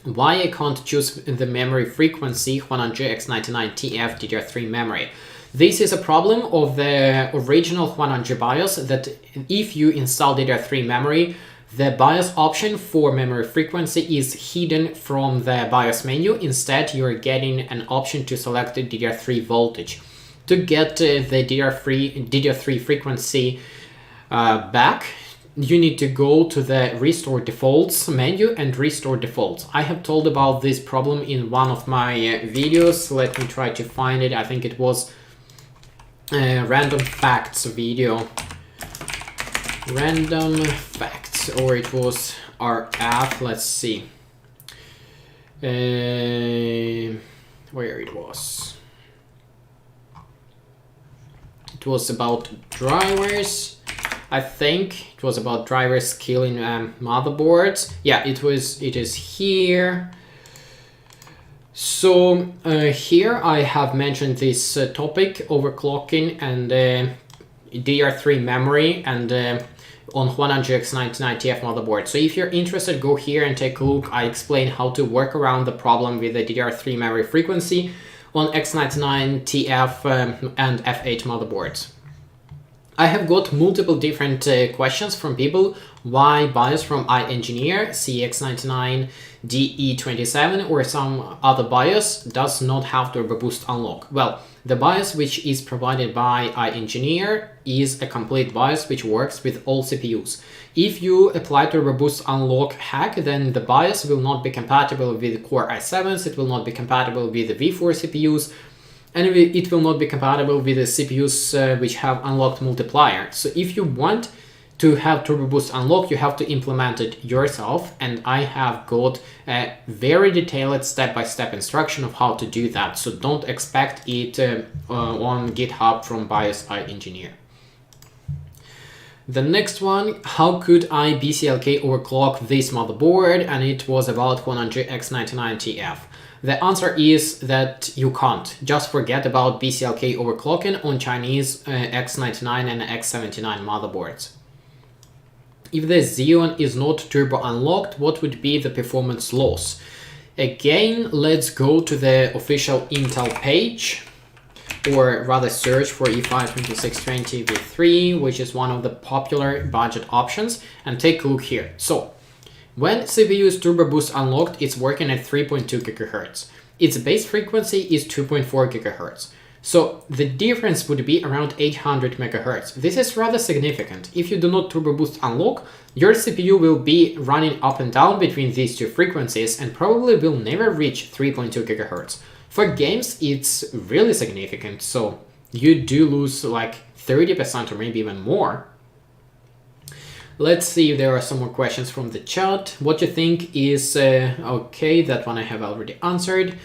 Why I can't choose the memory frequency HUANAN GX99TF DDR3 memory? This is a problem of the original HUANAN G BIOS, that if you install DDR3 memory, the BIOS option for memory frequency is hidden from the BIOS menu. Instead, you're getting an option to select the DDR3 voltage. To get the DDR3 frequency back, you need to go to the Restore Defaults menu and Restore Defaults. I have told about this problem in one of my videos. Let me try to find it. I think it was Random Facts video. Random Facts, or it was RF, let's see. Where it was. It was about drivers. I think it was about drivers killing motherboards. Yeah, it is here. So here I have mentioned this topic, overclocking and DDR3 memory, and on HUANAN GX99TF motherboard. So if you're interested, go here and take a look. I explain how to work around the problem with the DDR3 memory frequency on X99TF and F8 motherboards. I have got multiple different questions from people. Why BIOS from iEngineer CX99DE27 or some other BIOS does not have Turbo Boost unlock? Well, the BIOS which is provided by iEngineer is a complete BIOS which works with all CPUs. If you apply Turbo Boost unlock hack, then the BIOS will not be compatible with Core i7s, it will not be compatible with the V4 CPUs, and it will not be compatible with the CPUs which have unlocked multiplier. So if you want to have Turbo Boost unlock, you have to implement it yourself, and I have got a very detailed step-by-step instruction of how to do that, so don't expect it on GitHub from BIOS iEngineer. The next one, how could I BCLK overclock this motherboard? And it was about HUANAN GX99TF. The answer is that you can't. Just forget about BCLK overclocking on Chinese X99 and X79 motherboards. If the Xeon is not turbo unlocked, what would be the performance loss? Again, let's go to the official Intel page, or rather search for i5 2620v3, which is one of the popular budget options, and take a look here. So, when CPU is Turbo Boost unlocked, it's working at 3.2 GHz. Its base frequency is 2.4 GHz. So the difference would be around 800 MHz. This is rather significant. If you do not Turbo Boost unlock, your CPU will be running up and down between these two frequencies and probably will never reach 3.2 GHz. For games, it's really significant, so you do lose like 30% or maybe even more. Let's see if there are some more questions from the chat. What you think is, okay, that one I have already answered.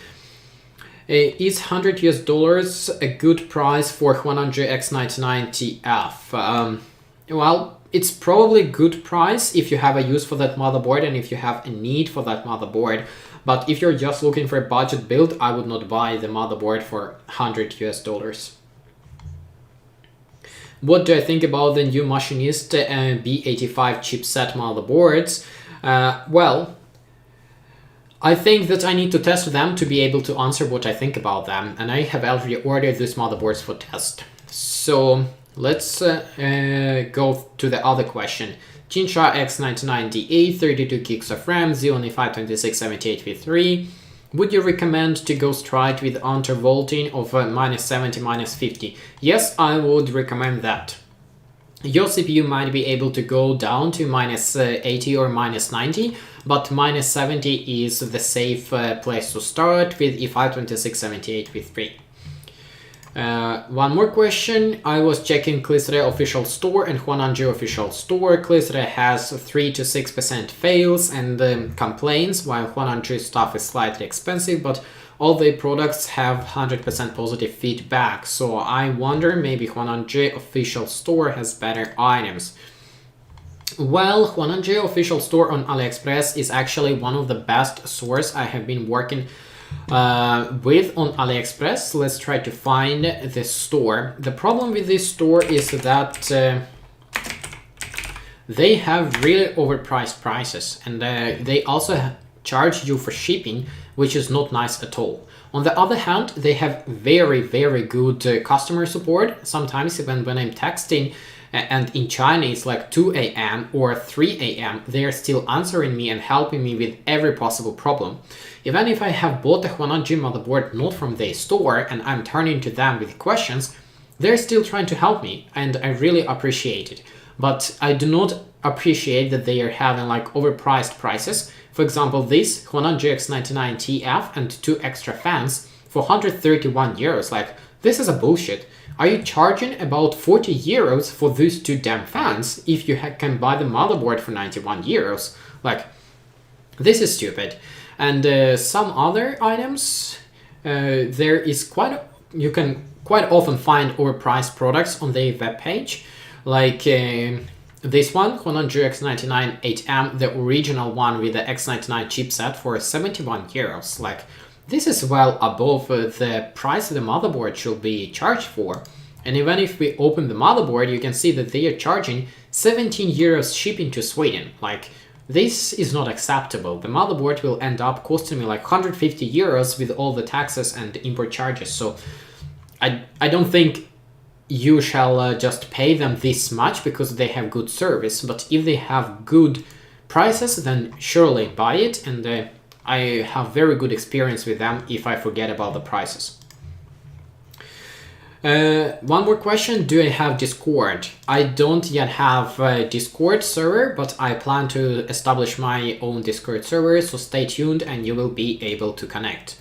Is $100 a good price for HUANAN GX99TF? Well, it's probably a good price if you have a use for that motherboard and if you have a need for that motherboard. But if you're just looking for a budget build, I would not buy the motherboard for $100. What do I think about the new Machinist B85 chipset motherboards? Well, I think that I need to test them to be able to answer what I think about them, and I have already ordered these motherboards for test. So let's go to the other question. Jinsha X99DA, 32 gigs of RAM, Xeon i5 2678v3. Would you recommend to go straight with undervolting of -70, -50? Yes, I would recommend that. your CPU might be able to go down to minus 80 or minus 90, but minus 70 is the safe place to start with E5-2678 with 3. One more question. I was checking Clisre official store and HUANAN official store. Clisre has 3 to 6% fails and complaints, while HUANAN stuff is slightly expensive, but all the products have 100% positive feedback. So I wonder, maybe HUANAN official store has better items. Well, HUANAN official store on AliExpress is actually one of the best sources I have been working with on AliExpress. Let's try to find this store. The problem with this store is that they have really overpriced prices, and they also charge you for shipping, which is not nice at all. On the other hand, they have very, very good customer support. Sometimes even when I'm texting and in China it's like 2 a.m. or 3 a.m., they are still answering me and helping me with every possible problem. Even if I have bought a HUANAN motherboard not from their store and I'm turning to them with questions, they're still trying to help me, and I really appreciate it. But I do not appreciate that they are having like overpriced prices. For example, this HUANAN GX99 TF and 2 extra fans for 131 euros. Like, this is a bullshit. Are you charging about 40 euros for these 2 damn fans if you can buy the motherboard for 91 euros? Like, this is stupid. And some other items, there is you can quite often find overpriced products on their webpage. Like this one, HUANAN GX99 8M, the original one with the X99 chipset for 71 euros. Like, this is well above the price the motherboard should be charged for. And even if we open the motherboard, you can see that they are charging 17 euros shipping to Sweden. Like, this is not acceptable. The motherboard will end up costing me like 150 euros with all the taxes and import charges. So I don't think you shall just pay them this much because they have good service. But if they have good prices, then surely buy it. And I have very good experience with them if I forget about the prices. One more question. Do I have Discord? I don't yet have a Discord server, but I plan to establish my own Discord server, so stay tuned and you will be able to connect.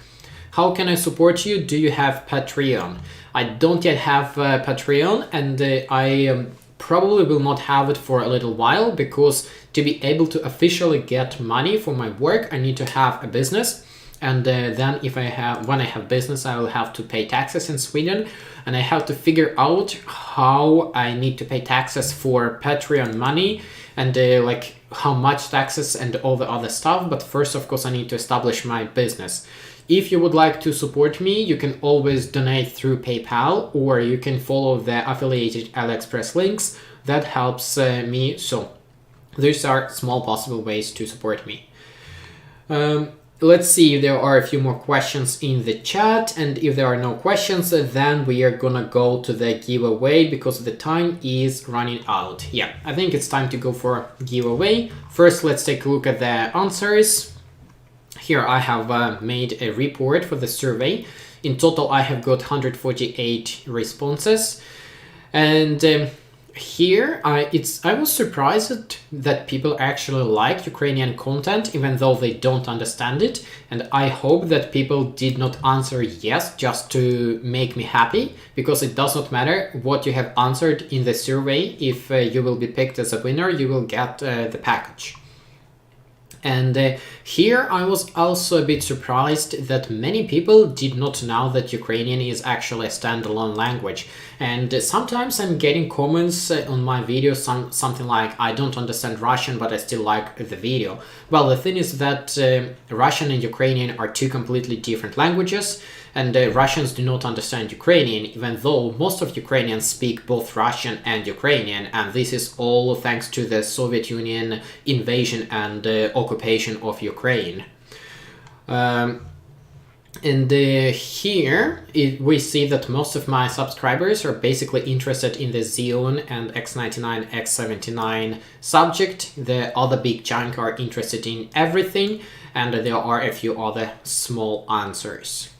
How can I support you? Do you have Patreon? I don't yet have Patreon, and I probably will not have it for a little while, because to be able to officially get money for my work, I need to have a business. And then when I have business, I will have to pay taxes in Sweden, and I have to figure out how I need to pay taxes for Patreon money and like how much taxes and all the other stuff. But first, of course, I need to establish my business. If you would like to support me, you can always donate through PayPal, or you can follow the affiliated AliExpress links. That helps me. So these are small possible ways to support me. Let's see if there are a few more questions in the chat, and if there are no questions, then we are gonna go to the giveaway because the time is running out. Yeah, I think it's time to go for giveaway. First, let's take a look at the answers. Here I have made a report for the survey. In total, I have got 148 responses, and here I was surprised that people actually like Ukrainian content even though they don't understand it, and I hope that people did not answer yes just to make me happy, because it does not matter what you have answered in the survey. If you will be picked as a winner, you will get the package. And here I was also a bit surprised that many people did not know that Ukrainian is actually a standalone language. And sometimes I'm getting comments on my videos, something like, I don't understand Russian, but I still like the video. Well, the thing is that Russian and Ukrainian are 2 completely different languages, and Russians do not understand Ukrainian, even though most of Ukrainians speak both Russian and Ukrainian, and this is all thanks to the Soviet Union invasion and occupation of Ukraine. Here we see that most of my subscribers are basically interested in the Xeon and X99, X79 subject. The other big chunk are interested in everything, and there are a few other small answers.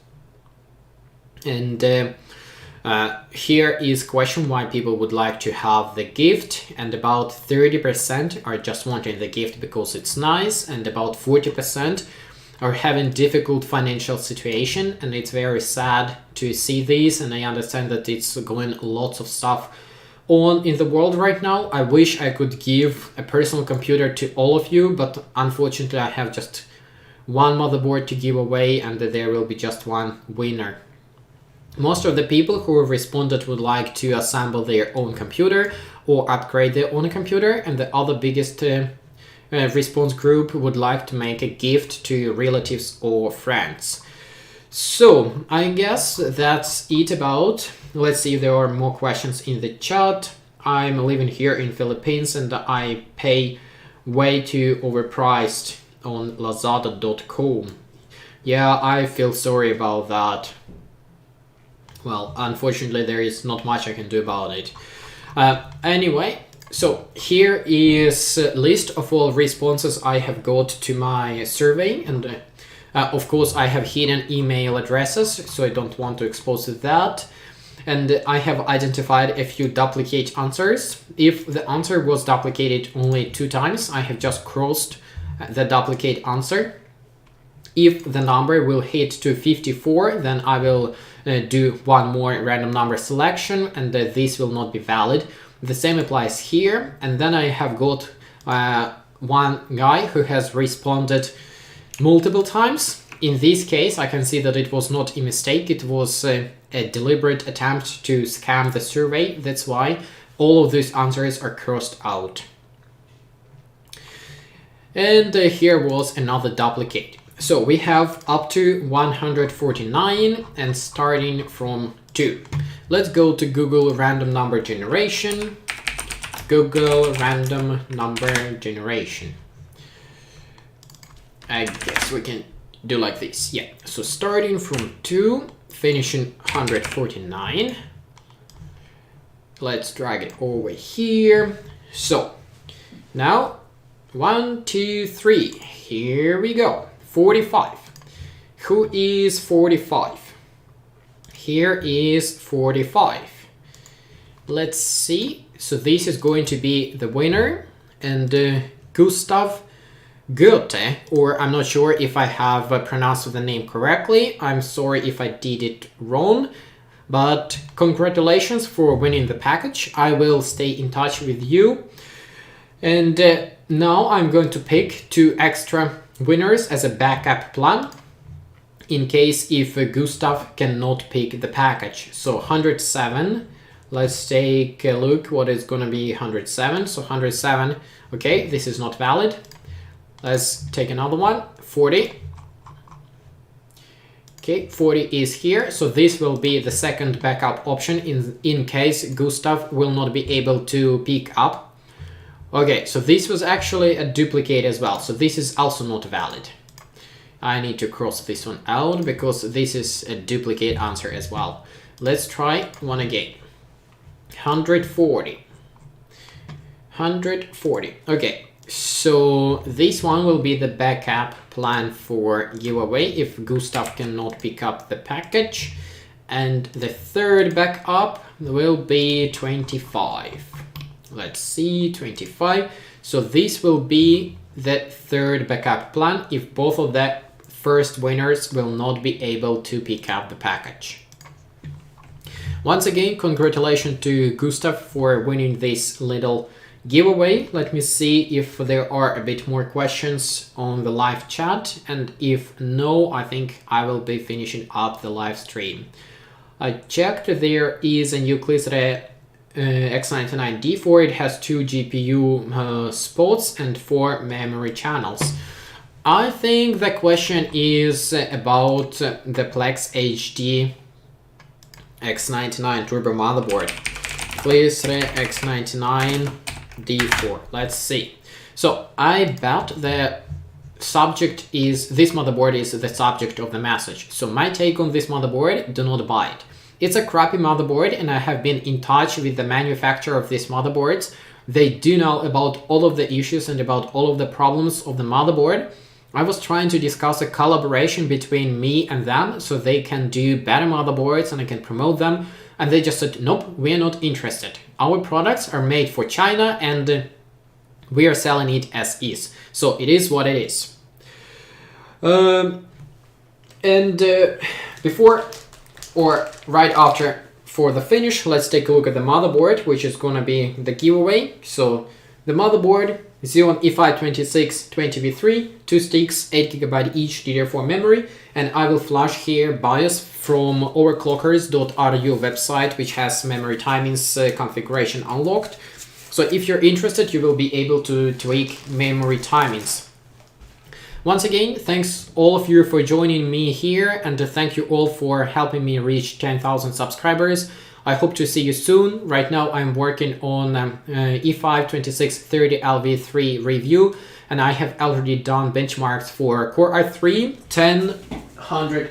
And Here is question why people would like to have the gift, and about 30% are just wanting the gift because it's nice, and about 40% are having difficult financial situation, and it's very sad to see this, and I understand that it's going lots of stuff on in the world right now. I wish I could give a personal computer to all of you, but unfortunately I have just one motherboard to give away, and there will be just one winner. Most of the people who have responded would like to assemble their own computer or upgrade their own computer, and the other biggest response group would like to make a gift to relatives or friends. So I guess that's it about. Let's see if there are more questions in the chat. I'm living here in Philippines and I pay way too overpriced on lazada.com. Yeah, I feel sorry about that. Well, unfortunately there is not much I can do about it. Anyway, so here is a list of all responses I have got to my survey, and of course I have hidden email addresses, so I don't want to expose that. And I have identified a few duplicate answers. If the answer was duplicated only 2 times, I have just crossed the duplicate answer. If the number will hit to 54, then I will do one more random number selection, and this will not be valid. The same applies here. And then I have got one guy who has responded multiple times. In this case, I can see that it was not a mistake. It was a deliberate attempt to scam the survey. That's why all of these answers are crossed out. And here was another duplicate. So we have up to 149 and starting from 2. Let's go to Google random number generation. Google random number generation. I guess we can do like this. Yeah, so starting from 2, finishing 149. Let's drag it over here. So now 1, 2, 3. Here we go. 45. Who is 45? Here is 45. Let's see. So this is going to be the winner, and Gustav Goethe, or I'm not sure if I have pronounced the name correctly. I'm sorry if I did it wrong, but congratulations for winning the package. I will stay in touch with you. And now I'm going to pick 2 extra winners as a backup plan in case if Gustav cannot pick the package. So 107, let's take a look what is going to be 107. So 107, okay, this is not valid. Let's take another one. 40. Okay, 40 is here. So this will be the second backup option in case Gustav will not be able to pick up. Okay, so this was actually a duplicate as well. So this is also not valid. I need to cross this one out because this is a duplicate answer as well. Let's try one again. 140. 140. Okay, so this one will be the backup plan for giveaway if Gustav cannot pick up the package. And the third backup will be 25. Let's see, 25. So this will be the third backup plan if both of the first winners will not be able to pick up the package. Once again, congratulations to Gustav for winning this little giveaway. Let me see if there are a bit more questions on the live chat, and if no, I think I will be finishing up the live stream. I checked, there is a new Nucleus X99D4. It has 2 GPU spots and 4 memory channels. I think the question is about the Plex HD X99 Turbo motherboard. Nucleus X99D4. Let's see. So I bet the subject is, this motherboard is the subject of the message. So my take on this motherboard, do not buy it. It's a crappy motherboard, and I have been in touch with the manufacturer of these motherboards. They do know about all of the issues and about all of the problems of the motherboard. I was trying to discuss a collaboration between me and them so they can do better motherboards and I can promote them. and they just said, nope, we are not interested. Our products are made for China and we are selling it as is. So it is what it is. Before or right after for the finish, let's take a look at the motherboard, which is gonna be the giveaway. So the motherboard, Xeon E5 20V3, 2 sticks, 8GB each, DDR4 memory, and I will flash here BIOS from overclockers.ru website, which has memory timings configuration unlocked. So if you're interested, you will be able to tweak memory timings. Once again, thanks all of you for joining me here, and thank you all for helping me reach 10,000 subscribers. I hope to see you soon. Right now I'm working on E5 2630LV3 review, and I have already done benchmarks for Core i3 10100.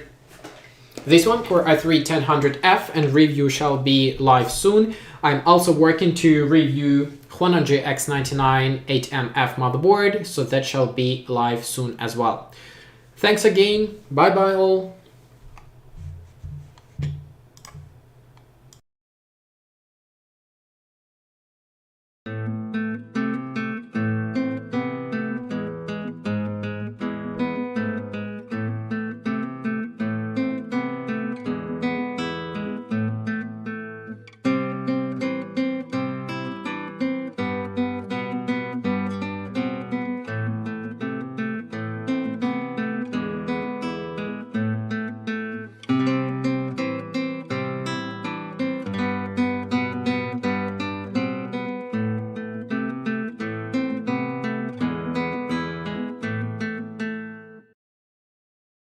This one, Core i3 10100F, and review shall be live soon. I'm also working to review HUANAN GX99 8MF motherboard, so that shall be live soon as well. Thanks again. Bye bye all.